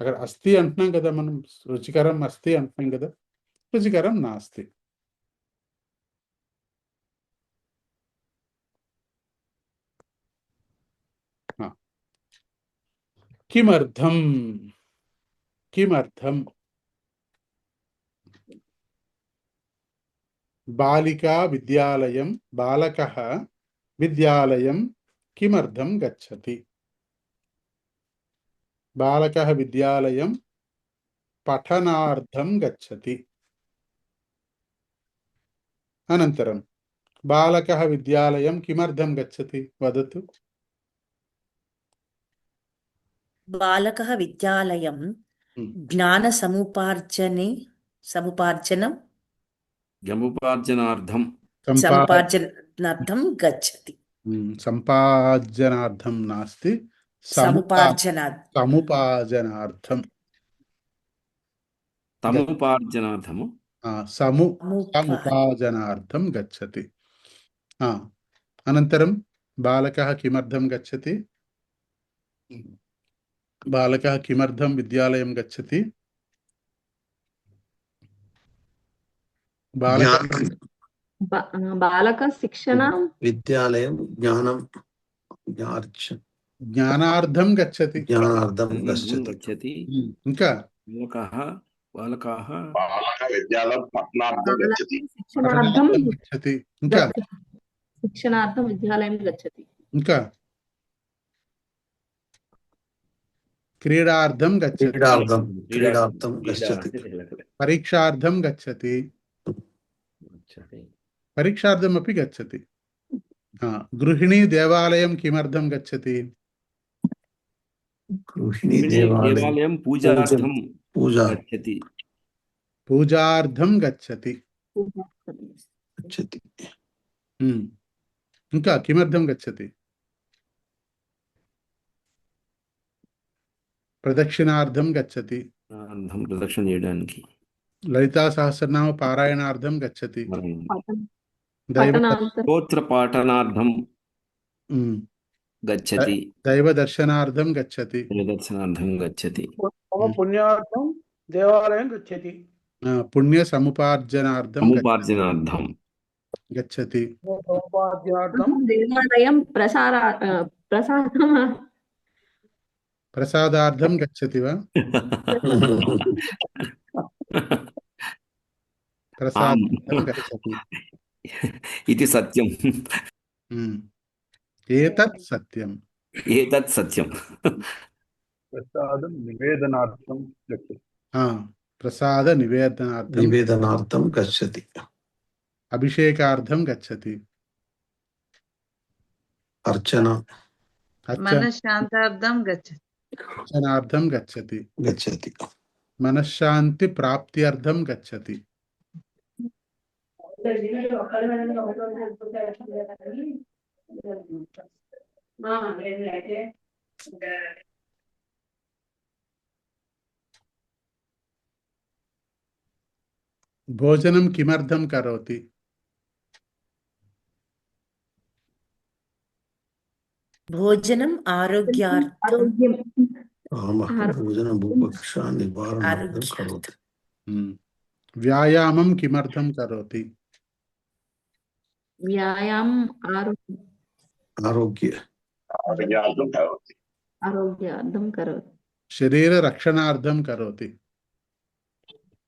అక్కడ అస్తి అంటున్నాం కదా మనం. రుచికరం అస్తి అంటున్నాం కదా. రుచికరం నాస్తి. కిమర్థం. కిమర్థం. బాలికా విద్యాలయం బాలకः విద్యాలయం కిమర్థం గచ్చతి? బాలకः విద్యాలయం పఠనార్థం గచ్చతి. అనంతరం బాలకः విద్యాలయం కిమర్థం గచ్చతి? వదతు. బాలకः విద్యాలయం జ్ఞాన సముపార్జనం సముపార్జనార్థం సంపార్జనార్థం గచ్చతి. సంపార్జనార్థం నాస్తి. సముపార్జనార్థం. సముపార్జనార్థము సముపార్జనార్థం గచ్చతి. అనంతరం బాలకः కిమర్థం గచ్చతి? బాలకः కిమర్థం విద్యాలయం గచ్చతి? బాలక శిక్షణ విద్యాలయం జ్ఞానం జ్ఞానార్థం గచ్చతి. జ్ఞానార్థం గచ్చతి. ఇంకా బాలక విద్యాలయం పఠనార్థం గచ్చతి. శిక్షణార్థం గచ్చతి. ఇంకా శిక్షణార్థం విద్యాలయం గచ్చతి. ఇంకా క్రీడార్థం గచ్చతి. క్రీడార్థం గచ్చతి. పరీక్షార్థం గచ్చతి. పరీక్షార్థం అపి గచ్చతి. గృహిణీ దేవాలయం కిమర్థం గచ్చతి? గృహిణీ దేవాలయం పూజార్థం గచ్చతి. పూజార్థం గచ్చతి. ఇంకా కిమర్థం గచ్చతి? ప్రదక్షిణార్థం గచ్చతి. ప్రదక్షిణ చేయడానికి. లలితా సహస్రనామ పారాయణార్థం గచ్చతి. స్తోత్ర పాఠనార్థం గచ్చతి. దైవ దర్శనార్థం గచ్చతి. దర్శనార్థం గచ్చతి. పుణ్యార్థం దేవాలయం గచ్చతి. పుణ్య సముపార్జనార్థం గచ్చతి. దేవాలయం ప్రసాదార్థం గచ్చతి వా? ప్రసాదార్థం గచ్చతి. ఇది సత్యం. ఏతత్ సత్యం. ఏతత్ సత్యం. ప్రసాదం నివేదనార్థం గచ్చతి. ప్రసాద నివేదనార్థం గచ్చతి. అభిషేకార్థం గచ్చతి. మనశ్శాంతార్థం గచ్చతి. అర్చనార్థం గచ్చతి. गच्छति మనశ్శాంతి ప్రాప్త్యర్థం గచ్చతి. భోజనం కిమర్థం కరోతి. భోజనం ఆరోగ్యార్థం ఆరోగ్యం रामः भोजन बुभुक्षा निवारणार्थं आरोग्य करोति వ్యాయామం కిమర్థం కరోతి. వ్యాయామం ఆరోగ్యం आरोग्य ఆరోగ్యార్థం కరోతి. ఆరోగ్యార్థం కరోతి. శరీర రక్షణార్థం కరోతి.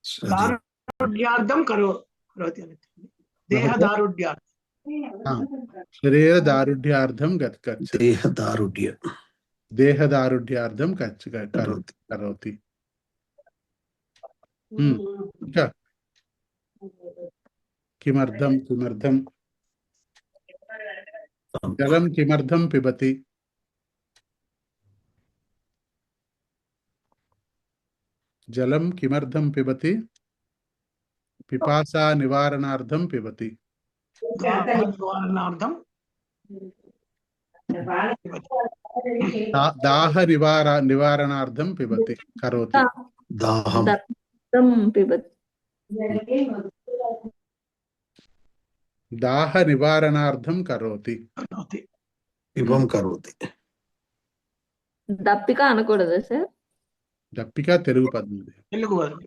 शरीर दारुढ्यार्थं करोति देहदारुढ्यार्थं శరీర దారుఢ్యార్థం గచ్చతి. देह दारुढ्य దేహదారుఢ్యార్థం करोति కరోతి. ఇంకా కిమర్థం జలం కిమర్థం పిబతి. జలం కిమర్థం పిబతి. పిపాసా నివారణార్థం పిబతి. निवारणार्थं దాహ నివారణార్థం పిబతి కరోతి. दाहं దత్తం పిబతి. దాహ నివారణార్థం కరోతి. करोति पिबं करोति దప్పిక అనకూడదా సార్? దప్పిక తెలుగు పదం ఇది. तेलुगु वर्ड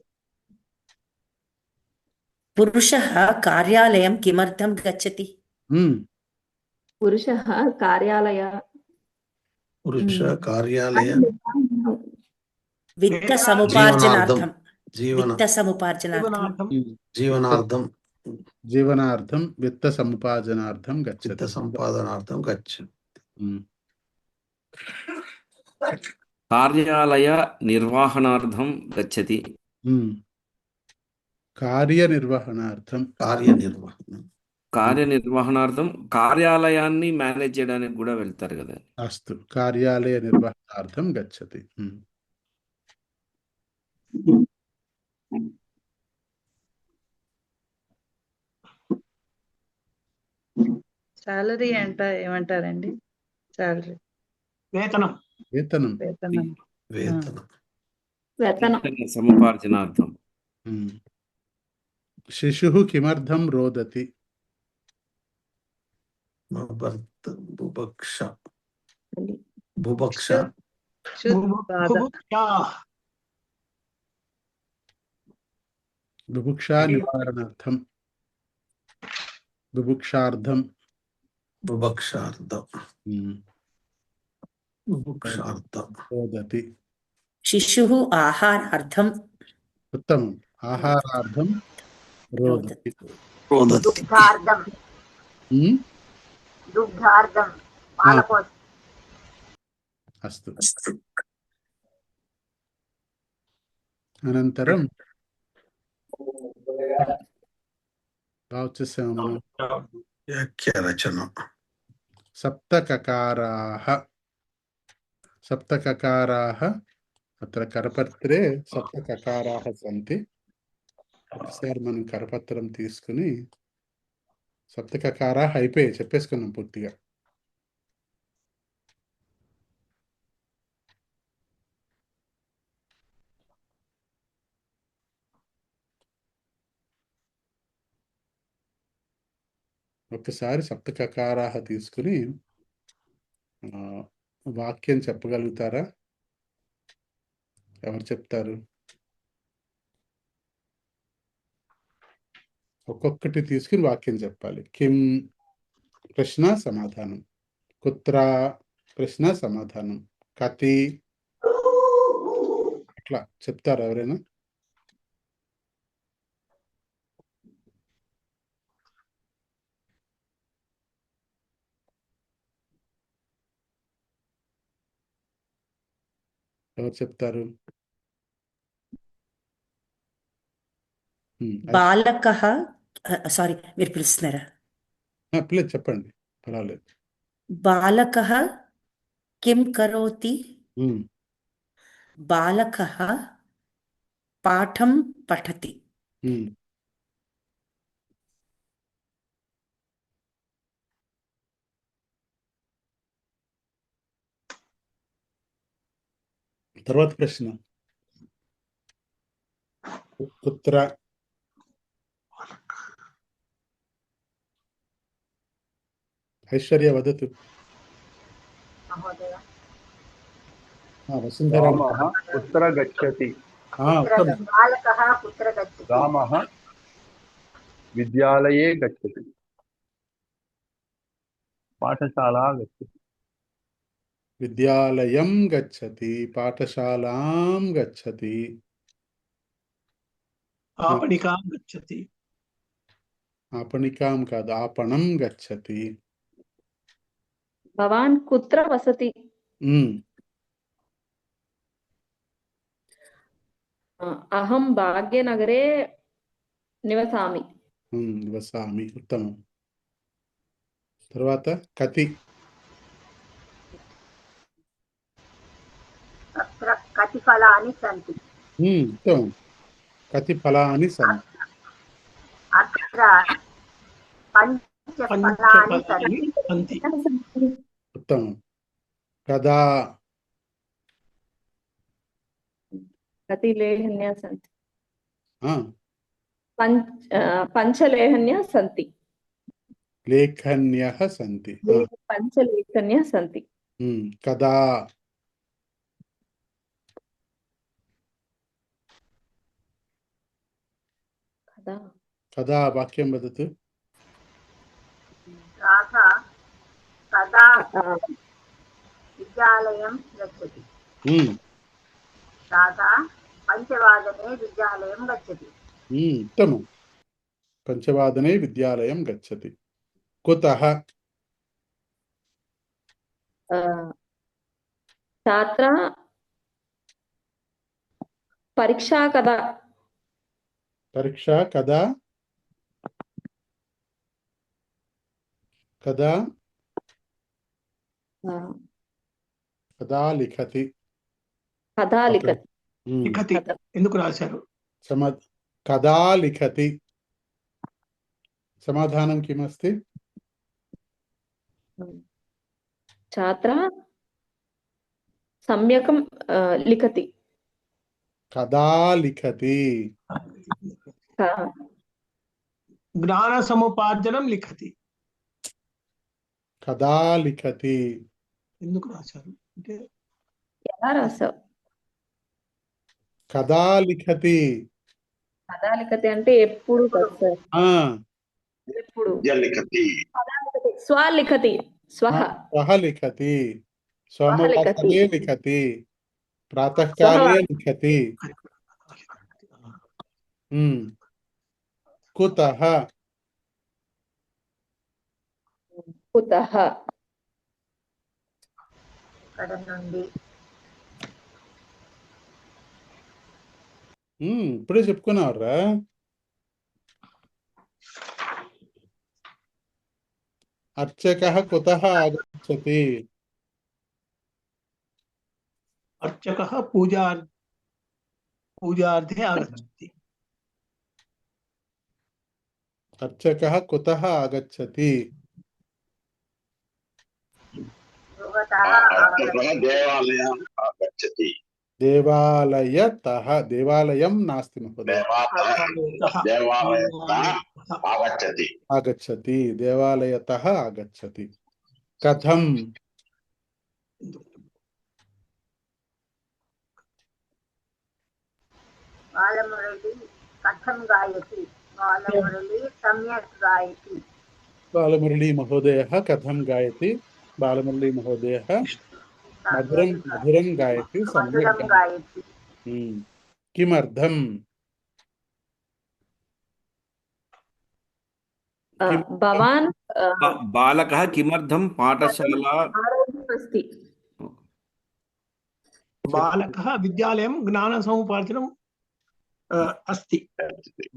పురుషः కార్యాలయం కిమర్థం గచ్చతి. పురుషः కార్యాలయ पुरुष कार्यालय విత్త సముపార్జనార్థం जीवन విత్త సముపార్జనార్థం जीवनार्थं जीवनार्थं జీవనార్థం విత్త సముపార్జనార్థం గచ్చతి. वित्त संपादनार्थं गच्छति కార్యాలయ నిర్వహణార్థం గచ్చతి. కార్యనిర్వహణార్థం कार्यनिर्वहणं కార్యనిర్వహణార్థం కార్యాలయాన్ని మేనేజ్ చేయడానికి కూడా వెళ్తారు కదా. అస్తు కార్యాలయ నిర్వహణార్థం గచ్చతి. సాలరీ ఏమంటారండి? సాలరీ वेतनं వేతనం వేతనం. वेतनं వేతనం. సముపార్జనార్థం. శిశుః కిమర్థం రోదతి. बुभक्षा बुभक्षा శుద్ధ బుభుక్షా నివారణార్థం బుభుక్షార్థం बुभक्षार्थं बुभक्षार्थं రోదతి. శిశుః ఆహారార్థం ఉత్తమం. ఆహారార్థం రోదతి. रोदति అస్తు. అనంతరం వచ్చేసాము. व्याख्यारचना సప్తకకారాః అత్ర కరపత్రే సప్తకకారాः సంతి. ఒకసారి మనం కరపత్రం తీసుకుని సప్తకకారాः అయిపోయాయి చెప్పేసుకున్నాం పూర్తిగా. ఒక్కసారి సప్తకకారాः తీసుకుని వాక్యం చెప్పగలుగుతారా? ఎవరు చెప్తారు? ఒక్కొక్కటి తీసుకుని వాక్యం చెప్పాలి. కిం ప్రశ్న సమాధానం, కుత్ర ప్రశ్న సమాధానం, కతి అట్లా చెప్తారా ఎవరైనా? ఎవరు చెప్తారు? బాలకః సారీ మీరు పిలుస్తున్నారా? పిల్లలు చెప్పండి, పర్వాలేదు. బాలకః किं करोति बालकः पाठं पठति తర్వాత ప్రశ్న కుత్ర ఐశ్వర్య వదతు महोदय వసుంధర रामः कुत्र गच्छति ఉత్తమం. बालकः कुत्र गच्छति रामः विद्यालये गच्छति पाठशाला गच्छति విద్యాలయం గచ్చతి పాఠశాలాం గచ్చతి आपणिकां गच्छति आपणिकां కాదు आपणं गच्छति भवान् कुत्र वसति अहं भाग्यनगरे निवसामि నివసామి ఉత్తమం తర్వాత కతి तत्र कति फलानि सन्ति ఉత్తమం కతి ఫలాని సంతి अत्र पञ्च फलानि सन्ति सन्ति ఉత్తమం కదా कति लेहन्यः सन्ति ఆ, पञ्चलेहन्यः सन्ति లేఖన్యః సంతి पञ्चलेखन्यः सन्ति కదా कदा కదా వాక్యం వదతు राधा कदा विद्यालयं गच्छति राधा पञ्चवादने विद्यालयं गच्छति ఉత్తమం పంచవాదనే విద్యాలయం గచ్చతి కుతః छात्रा परीक्षा कदा పరీక్ష కదా కదా కదా లిఖతి कदा लिखति लिखति ఎందుకు రాశారు కదా లిఖతి సమాధానం కిమస్తి छात्रा सम्यकं लिखति కదా లిఖతి జ్ఞాన సముపార్జనం లిఖతి కదా లిఖతి ఎందుకు రాశారు అంటే ఎలా రాసావు కదా లిఖతి కథా లిఖతి అంటే ఎప్పుడు కదా సార్ ఎప్పుడు लिखति స్వ లిఖతి స్వః స్వః లిఖతి సోమవాసరే లిఖతి ప్రాతఃకాలే లిఖతి కుతః కుతః ఇక్కడ నుండి ఇప్పుడే చెప్పుకున్నావురా అర్చకః కుతః ఆగచ్చతి अर्चकः पूजार्थे आगच्छति అర్చకః కుతః ఆగచ్చతి देवालयं गच्छति దేవాలయతః దేవాలయం నాస్తి మహోదయ देवालयतः आगच्छति ఆగచ్చతి దేవాలయతః ఆగచ్చతి కథం बालमुरली कथं गायति बालमुरली सम्यक् गायति బాలమురళీ మహోదయः కథం గాయతి బాలమురళీ మహోదయः మధురం మధురం గాయతి मधुरं సమ్యక్ गायति కిమర్థం భవాన్ బాలకः किमर्थं पाठशाला अस्ति बालकः विद्यालयं ज्ञानसमुपार्जनम् अस्ति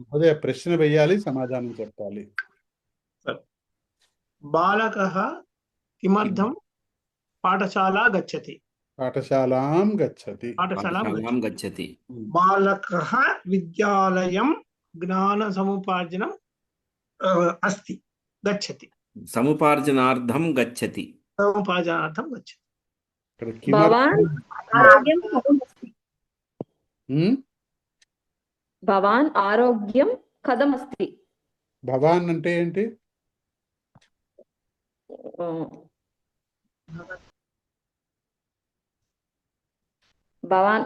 మహోదయ ప్రశ్న వేయాలి సమాధానం చెప్పాలి बालकः किमर्थं పాఠశాల గచ్చతి. పాఠశాలాం గచ్చతి. పాఠశాలాం పాఠశాలాం గచ్చతి. గచ్చతి. బాలకः విద్యాలయం జ్ఞానసముపార్జనం అస్తి గచ్చతి. సముపార్జనార్థం గచ్చతి. సముపార్జనార్థం గచ్చతి. ఇక్కడ భవాన్ కిమర్థం? ఆరోగ్యం కథమస్తి. ఉమ్? భవాన్ ఆరోగ్యం కథమస్తి. భవాన్ అంటే ఏంటి? ఆ, భవాన్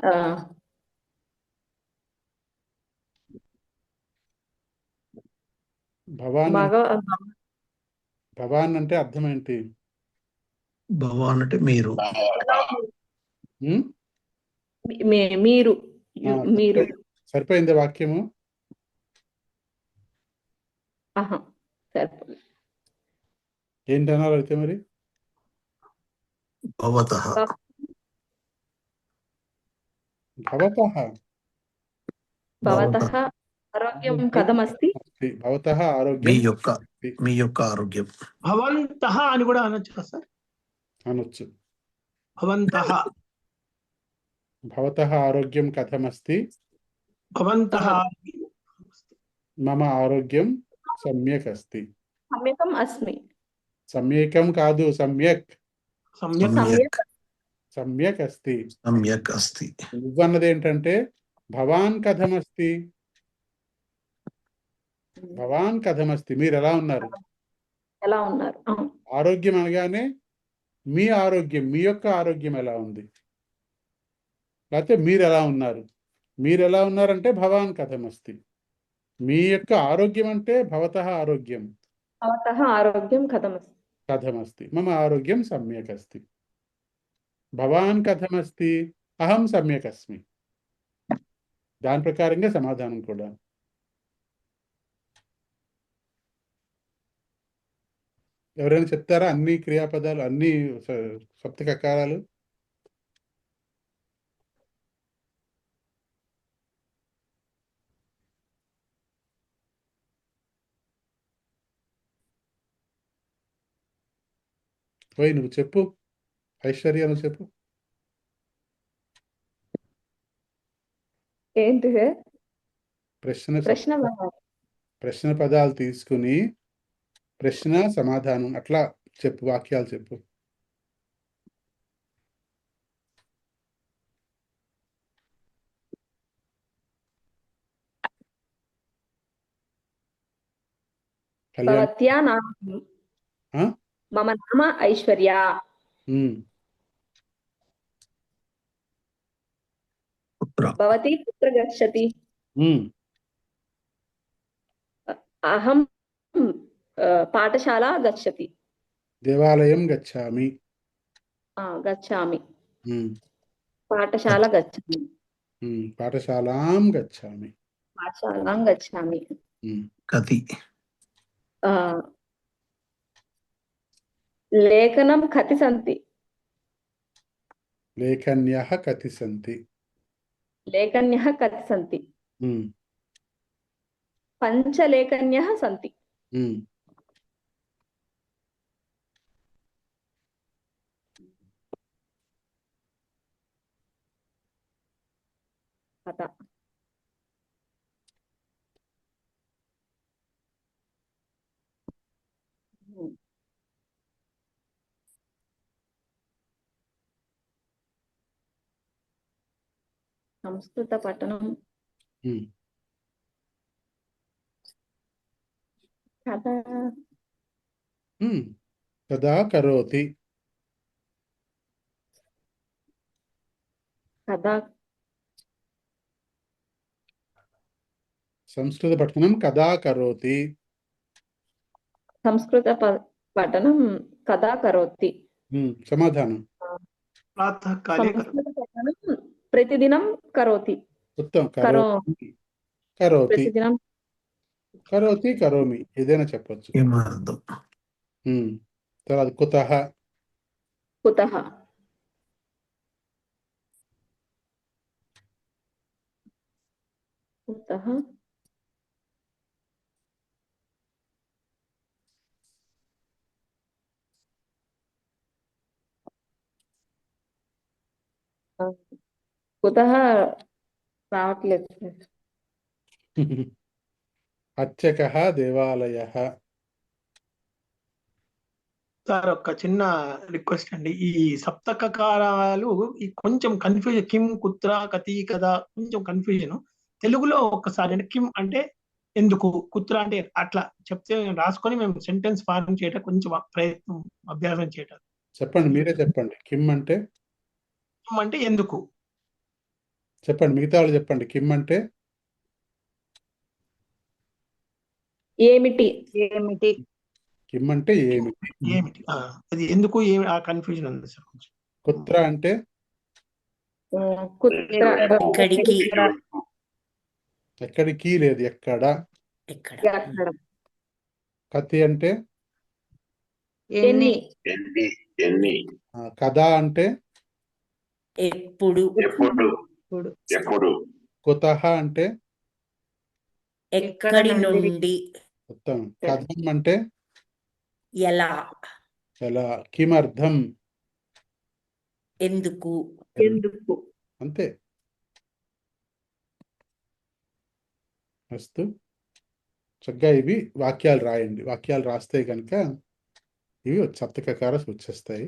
భవాన్ భగ భవాన్ అంటే అర్థం ఏంటి? భవాన్ అంటే మీరు. ఉమ్? మీరు ఆ, మీరు సరిపోయింది వాక్యము. ఆహా సరే. ఏంటన్నారు అయితే మరి? భవతః. భవతః ఆరోగ్యం కథమస్తి. భవతః మీ ఆరోగ్యం యొక్క ఆరోగ్యం. భవంతః అని కూడా అనొచ్చు కదా సార్. అనొచ్చు. భవంతః భవతః ఆరోగ్యం కథమస్తి. భవంతః మమ ఆరోగ్యం సమ్యక్ అస్తి. సమ్యకం అస్మి. సమ్యకం కాదు, సమ్యక్. సమ్యక్ సమ్యక్. సమ్యక్ అస్తి. సమ్యక్ అస్తి. నువ్వన్నది ఏంటంటే భవాన్ కథమస్తి. భవాన్ కథమస్తి, మీరు ఎలా ఉన్నారు? ఎలా ఉన్నారు? ఆరోగ్యం అనగానే మీ ఆరోగ్యం, మీ యొక్క ఆరోగ్యం ఎలా ఉంది, లేకపోతే మీరు ఎలా ఉన్నారు. మీరు ఎలా ఉన్నారంటే భవాన్ కథమస్తి. మీ యొక్క ఆరోగ్యం అంటే భవతః ఆరోగ్యం భవతః ఆరోగ్యం కథమస్తి. కథమస్తి. మమ ఆరోగ్యం సమ్యక్ అస్తి. భవాన్ కథమస్తి, అహం సమ్యక్ అస్మి. దాని ప్రకారంగా సమాధానం కూడా. ఎవరైనా చెప్తారా అన్ని క్రియాపదాలు, అన్ని సప్తకకారాలు? పోయి నువ్వు చెప్పు. ఐశ్వర్య నువ్వు చెప్పు. ఏంటి సార్? ప్రశ్న ప్రశ్న ప్రశ్న పదాలు తీసుకుని ప్రశ్న సమాధానం అట్లా చెప్పు, వాక్యాలు చెప్పు. కళ్యాణ్. భవత్యా నామ ఆ? మమ నామ ఐశ్వర్య. ఉమ్. పుత్ర. భవతి కుత్ర గచ్చతి? ఉమ్. అహం పాఠశాల గచ్చతి. దేవాలయం గచ్చామి. గచ్చామి. ఉమ్. పాఠశాల గచ్చామి. పాఠశాలాం గచ్చామి. పాఠశాలాం గచ్చామి. ఉమ్. కతి. లేఖనం కతి సంతి? లేఖన్యః కతి సంతి. లేఖన్యః కతి సంతి? ఉమ్. పంచలేఖన్యః సంతి. ఉమ్. కథ. సంస్కృత పఠనం. ఉమ్. కథ. తదా కరోతి. కథ. సంస్కృత పఠనం కదా కరోతి. సంస్కృత పఠనం కదా కరోతి. సమాధానం. ప్రాతఃకాలే సంస్కృత పఠనం ప్రతిదినం కరోతి. ఉత్తమం. కరోతి. ప్రతిదినం కరోతి, కరోమి ఏదైనా చెప్పొచ్చు. ఏమర్థం? తర్వాత కుతః. కుతః. కుతః. కుతః రావట్లేదు సార్. అర్చకః దేవాలయః. సార్ ఒక చిన్న రిక్వెస్ట్ అండి, ఈ సప్తకకారాలు ఈ కొంచెం కన్ఫ్యూజన్, కిం కుత్ర కతి కదా, కొంచెం కన్ఫ్యూజన్. తెలుగులో ఒక్కసారి అంటే కిం అంటే ఎందుకు, కుత్ర అంటే అట్లా చెప్తే రాసుకొని మేము సెంటెన్స్ ఫార్మ్ చేయటం కొంచెం ప్రయత్నం అభ్యాసం చేయటం. చెప్పండి, మీరే చెప్పండి. కిమ్ అంటే కిం అంటే ఎందుకు. చెప్పండి, మిగతా వాళ్ళు చెప్పండి. కిమ్ అంటే ఏమిటి? ఏమిటి? కిమ్ అంటే ఏమిటి. ఏమిటి అది ఎందుకు, ఏమి ఆ కన్ఫ్యూజన్ ఉంది సార్ కొంచెం. కుత్ర అంటే కుత్ర ఎక్కడికి, ఎక్కడికి లేదు, ఎక్కడ. ఎక్కడ. ఎక్కడ. కతి అంటే ఎన్ని. ఎన్ని? ఎన్ని కదా అంటే ఎప్పుడు, ఎప్పుడు ఇప్పుడు. ఎప్పుడు కుతః అంటే ఎక్కడి నుండి, ఉత్తమం. కథం అంటే ఎలా, ఎలా. కిమర్థం ఎందుకు. ఎందుకు. అంతే. అస్తు. చక్కగా ఇవి వాక్యాలు రాయండి. వాక్యాలు రాస్తే కనుక ఇవి సప్తకకారాస్ వచ్చేస్తాయి.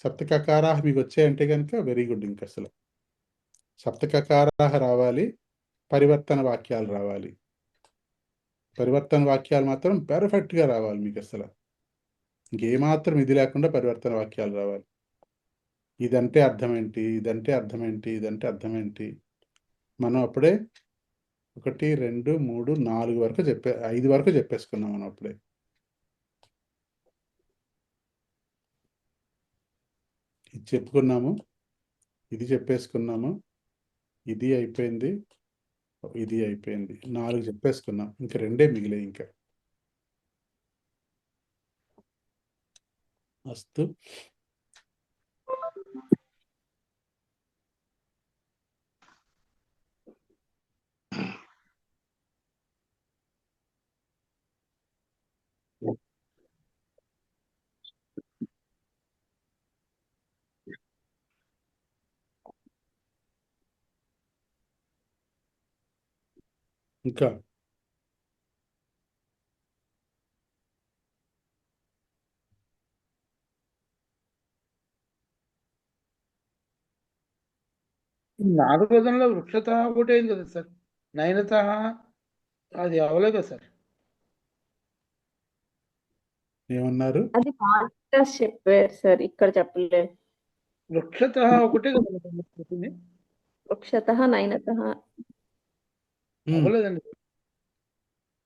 సప్తకకారా మీకు వచ్చాయంటే కనుక వెరీ గుడ్. ఇంక అసలు సప్తకకారా రావాలి, పరివర్తన వాక్యాలు రావాలి. పరివర్తన వాక్యాలు మాత్రం పెర్ఫెక్ట్గా రావాలి మీకు. అసలు ఇంకేమాత్రం ఇది లేకుండా పరివర్తన వాక్యాలు రావాలి. ఇదంటే అర్థం ఏంటి, ఇదంటే అర్థం ఏంటి, ఇదంటే అర్థం ఏంటి. మనం అప్పుడే 1 2 3 4 వరకు 5 వరకు చెప్పేసుకున్నాం మనం అప్పుడే. ఇది చెప్పుకున్నాము, ఇది చెప్పేసుకున్నాము, ఇది అయిపోయింది, ఇది అయిపోయింది. 4 చెప్పేసుకున్నాం. ఇంక 2 మిగిలాయి. ఇంకా అస్తు. ఇంకా నాగపదంలో వృక్షత ఒకటే అయింది కదా సార్, నయనత అది అవలే కదా సార్. ఏమన్నారు? అది పాడ్కాస్ట్ చెప్పారు సార్, ఇక్కడ చెప్పలేదు. వృక్షత ఒకటే కదా చెప్పింది. వృక్షతః నయనతః. అవ్వలేదండి.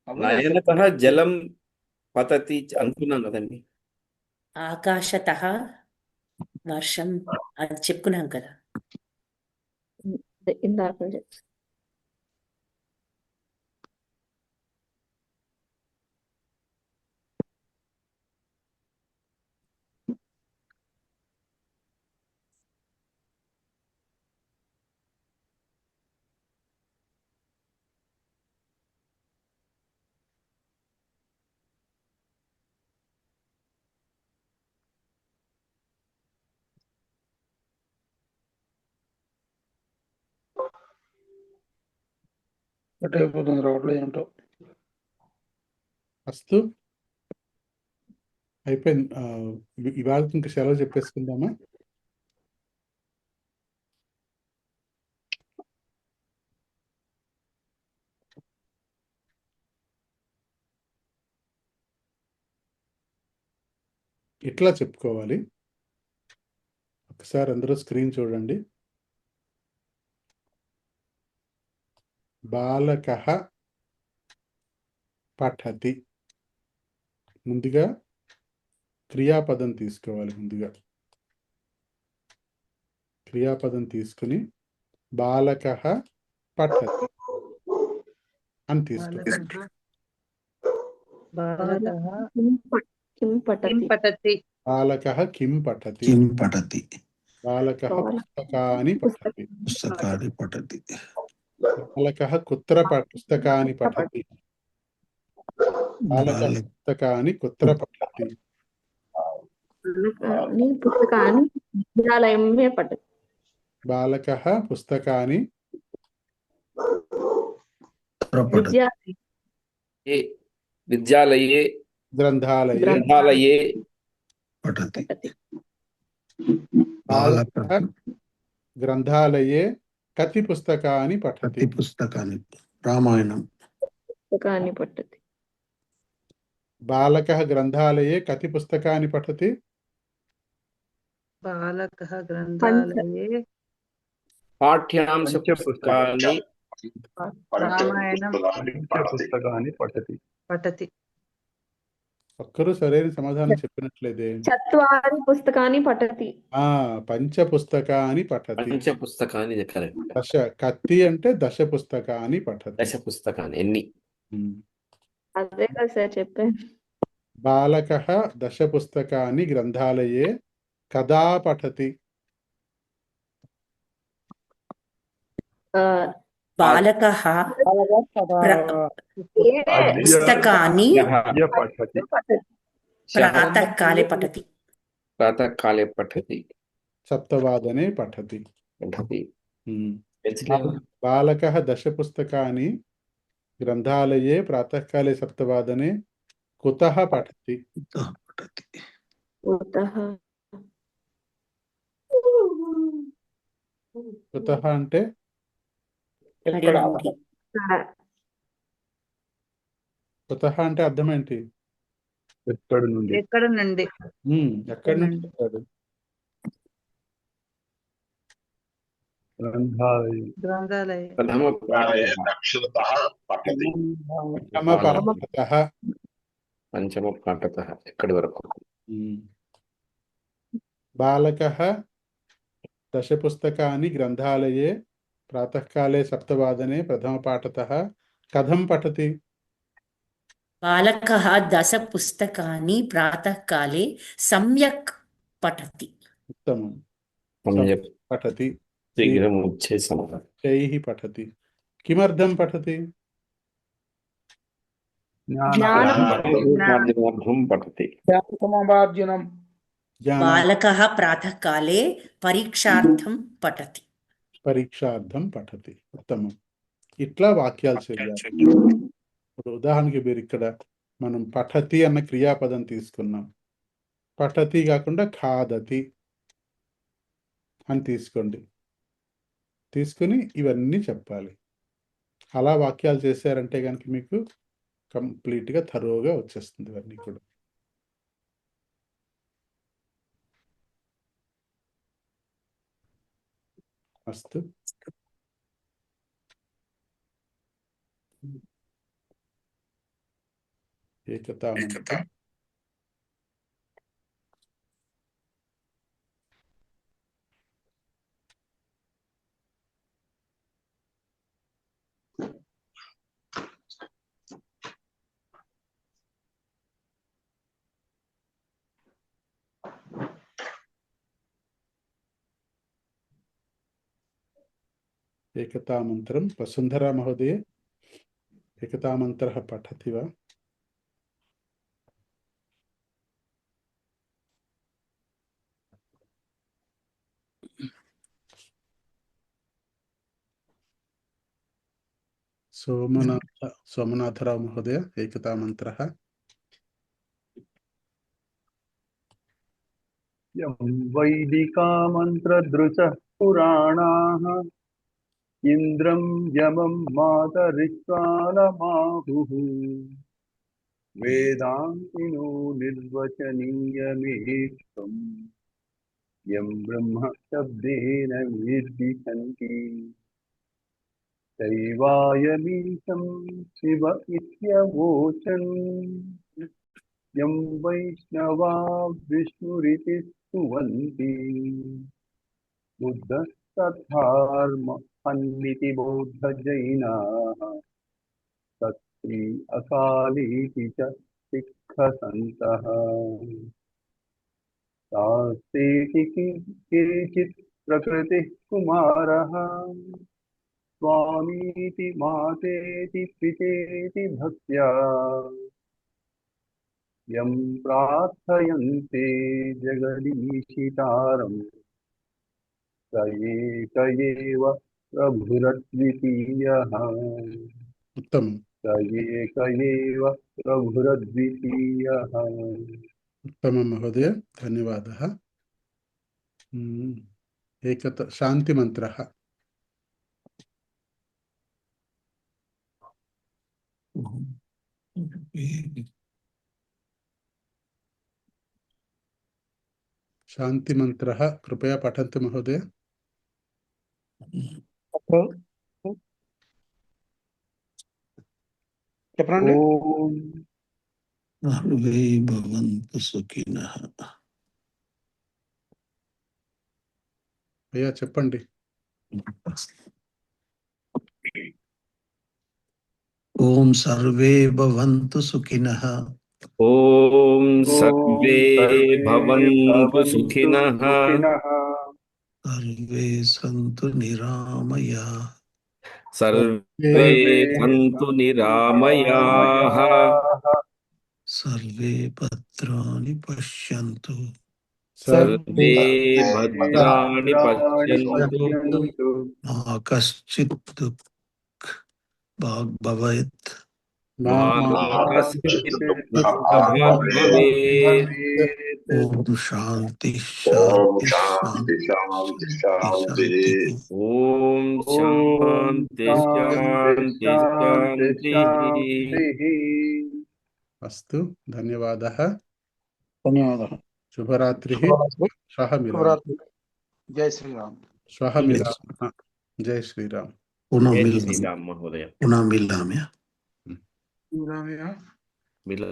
నయనతః జలం పతతి అనుకున్నాం కదండి. ఆకాశతః వర్షం, అది చెప్పుకున్నాం కదా. ఇందాక చెప్పారు. కట్ అయిపోతుంది, రావట్లేదు ఏంటో. అస్తు. అయిపోయింది. ఇవాళ ఇంకా సెలవు చెప్పేసుకుందామా? ఇట్లా చెప్పుకోవాలి. ఒకసారి అందరూ స్క్రీన్ చూడండి. బాలకః పఠతి. ముందుగా క్రియాపదం తీసుకోవాలి. ముందుగా క్రియాపదం తీసుకుని బాలకః పఠతి అని తీసుకోవాలి. బాలకః కిం పఠతి. కిం పఠతి. బాలకః కిం పఠతి. किं पठति బాలకః పుస్తకాని పఠతి. पुस्तकानि पठति బాలకః కుత్ర పుస్తకాని పఠతి. బాలకః పుస్తకాని కుత్ర పఠతి. పుస్తకాన్ని విద్యాలయమే పఠతి. బాలకः పుస్తకాని పఠతి విద్యార్థి ఏ విద్యాలయే గ్రంథాలయే గ్రంథాలయే పఠతి పఠతి బాలకः గ్రంథాలయే కతి పుస్తకాని పఠతి కతి పుస్తకాన్ని రామాయణం పుస్తకాన్ని పఠతి బాలకः గ్రంథాలయే కతి పుస్తకాని పఠతి బాలకः గ్రంథాలయే పాఠ్యాంశ పుస్తకాన్ని రామాయణం పుస్తకాన్ని పఠతి పఠతి ఒక్కరు సరైన సమాధానం చెప్పినట్లేదే. చత్వారి పుస్తకాన్ని పఠతి పంచ పుస్తకాని పఠతి. పంచ పుస్తకాన్ని కరెక్ట్. దశ కత్తి అంటే దశ పుస్తకాని పఠతి. దశ పుస్తకాన్ని ఎన్ని? అదే కదా సార్ చెప్పాను. బాలకः దశ పుస్తకాని గ్రంథాలయే కదా పఠతి. బాలకः పుస్తకాన్ని పఠతి ప్రాతःకాలే పఠతి. ప్రాతःకాలే పఠతి. సప్తవాదనే పఠతి. పఠతి. బాలకः దశ పుస్తకాని గ్రంథాలయే ప్రాతःకాలే సప్తవాదనే కుతః పఠతి. పఠతి కుతః అంటే ఎక్కడ కుతః అంటే అర్థం ఏంటి? ఎక్కడి నుండి? ఎక్కడ నుండి? ఎక్కడి నుంచి చెప్తాడు? గ్రంథాలయ ప్రథమ దక్షిణతః పఠతి. పంచమ పాఠతః ఎక్కడి వరకు? బాలకः దశ పుస్తకాని గ్రంథాలయే ప్రాతःకాలే సప్తవాదనే ప్రథమ పాఠతः కథం పఠతి. బాలకः దశ పుస్తకాన్ని ప్రాతःకాలే సమ్యక్ పఠతి. ఉత్తమం. సమ్యక్ పఠతి. శీఘ్రం వచ్చే సమాధానం. శైః పఠతి. కిమర్థం పఠతి? జ్ఞానార్థం పఠతి. సమార్జనం. బాలకः ప్రాతःకాలే పరీక్షార్థం పఠతి. పరీక్షార్థం పఠతి. ఉత్తమం. ఇట్లా వాక్యాలు చేయాలి. ఇప్పుడు ఉదాహరణకి మీరు ఇక్కడ మనం పఠతి అన్న క్రియాపదం తీసుకున్నాం. పఠతి కాకుండా ఖాదతి అని తీసుకోండి. తీసుకుని ఇవన్నీ చెప్పాలి. అలా వాక్యాలు చేశారంటే కనుక మీకు కంప్లీట్గా థరోగా వచ్చేస్తుంది ఇవన్నీ కూడా. అస్తు. ఏకతా एकतामन्त्रं वसुन्धरा महोदय एकतामन्त्रः पठति वा? सोमनाथराव महोदय एकतामन्त्रः. यं वैदिका मन्त्रदृशः पुराणाः इंद्रं यमं मातरिश्वानमाहुः वेदान्तिनो निर्वचनीयमेकम् यं ब्रह्म शब्देन निर्दिशन्ति दैवायमीशं शिव इत्यवोचन् यं वैष्णवा विष्णुरिति स्तुवन्ति बुद्धस्तद्धार्म अन्निति बौद्धजैनाः तत्श्री अकालीति च सिक्खसन्तः तास्तेति केचित् प्रकृतिः कुमारः स्वामीति मातेति पितेति भक्त्या यं प्रार्थयन्ते जगदीशितारम् स एक एव प्रभुरद्वितीयः उत्तमं स एक एव प्रभुरद्वितीयः उत्तमं महोदय, धन्यवादः। शान्तिमन्त्रः। शान्तिमन्त्रः कृपया पठन्तु महोदय। చెప్పండి. ఓం सर्वे भवन्तु सुखिनः। అయ్యా చెప్పండి. ओम सर्वे भवन्तु सुखिनः। ఓం సర్వే सर्वे భవంతు भवन्तु సుఖినః सुखिनः सर्वे सन्तु निरामयाः। సర్వే సంతు నిరామయాః सर्वे भद्राणि पश्यन्तु। సర్వే భద్రాణి పశ్యంతు मा कश्चित् दुःखभाग् भवेत्। మా కశ్చిత్ దుఃఖభాగ్ భవేత్. ओम शांति ओम शांति शांति शांति शांति शांति ఓం శాంతి శాంతి శాంతి. अस्तु, धन्यवादः। ధన్యవాదాలు. शुभरात्रिः। श्वः मिलामः। శుభరాత్రి. జై శ్రీరామ్. श्वः मिलामः। जय श्रीराम। पुनः జై मिलामः। శ్రీరామ్ మహోదయ. पुनः मिलामः। శ్రీరామయ్య. మిల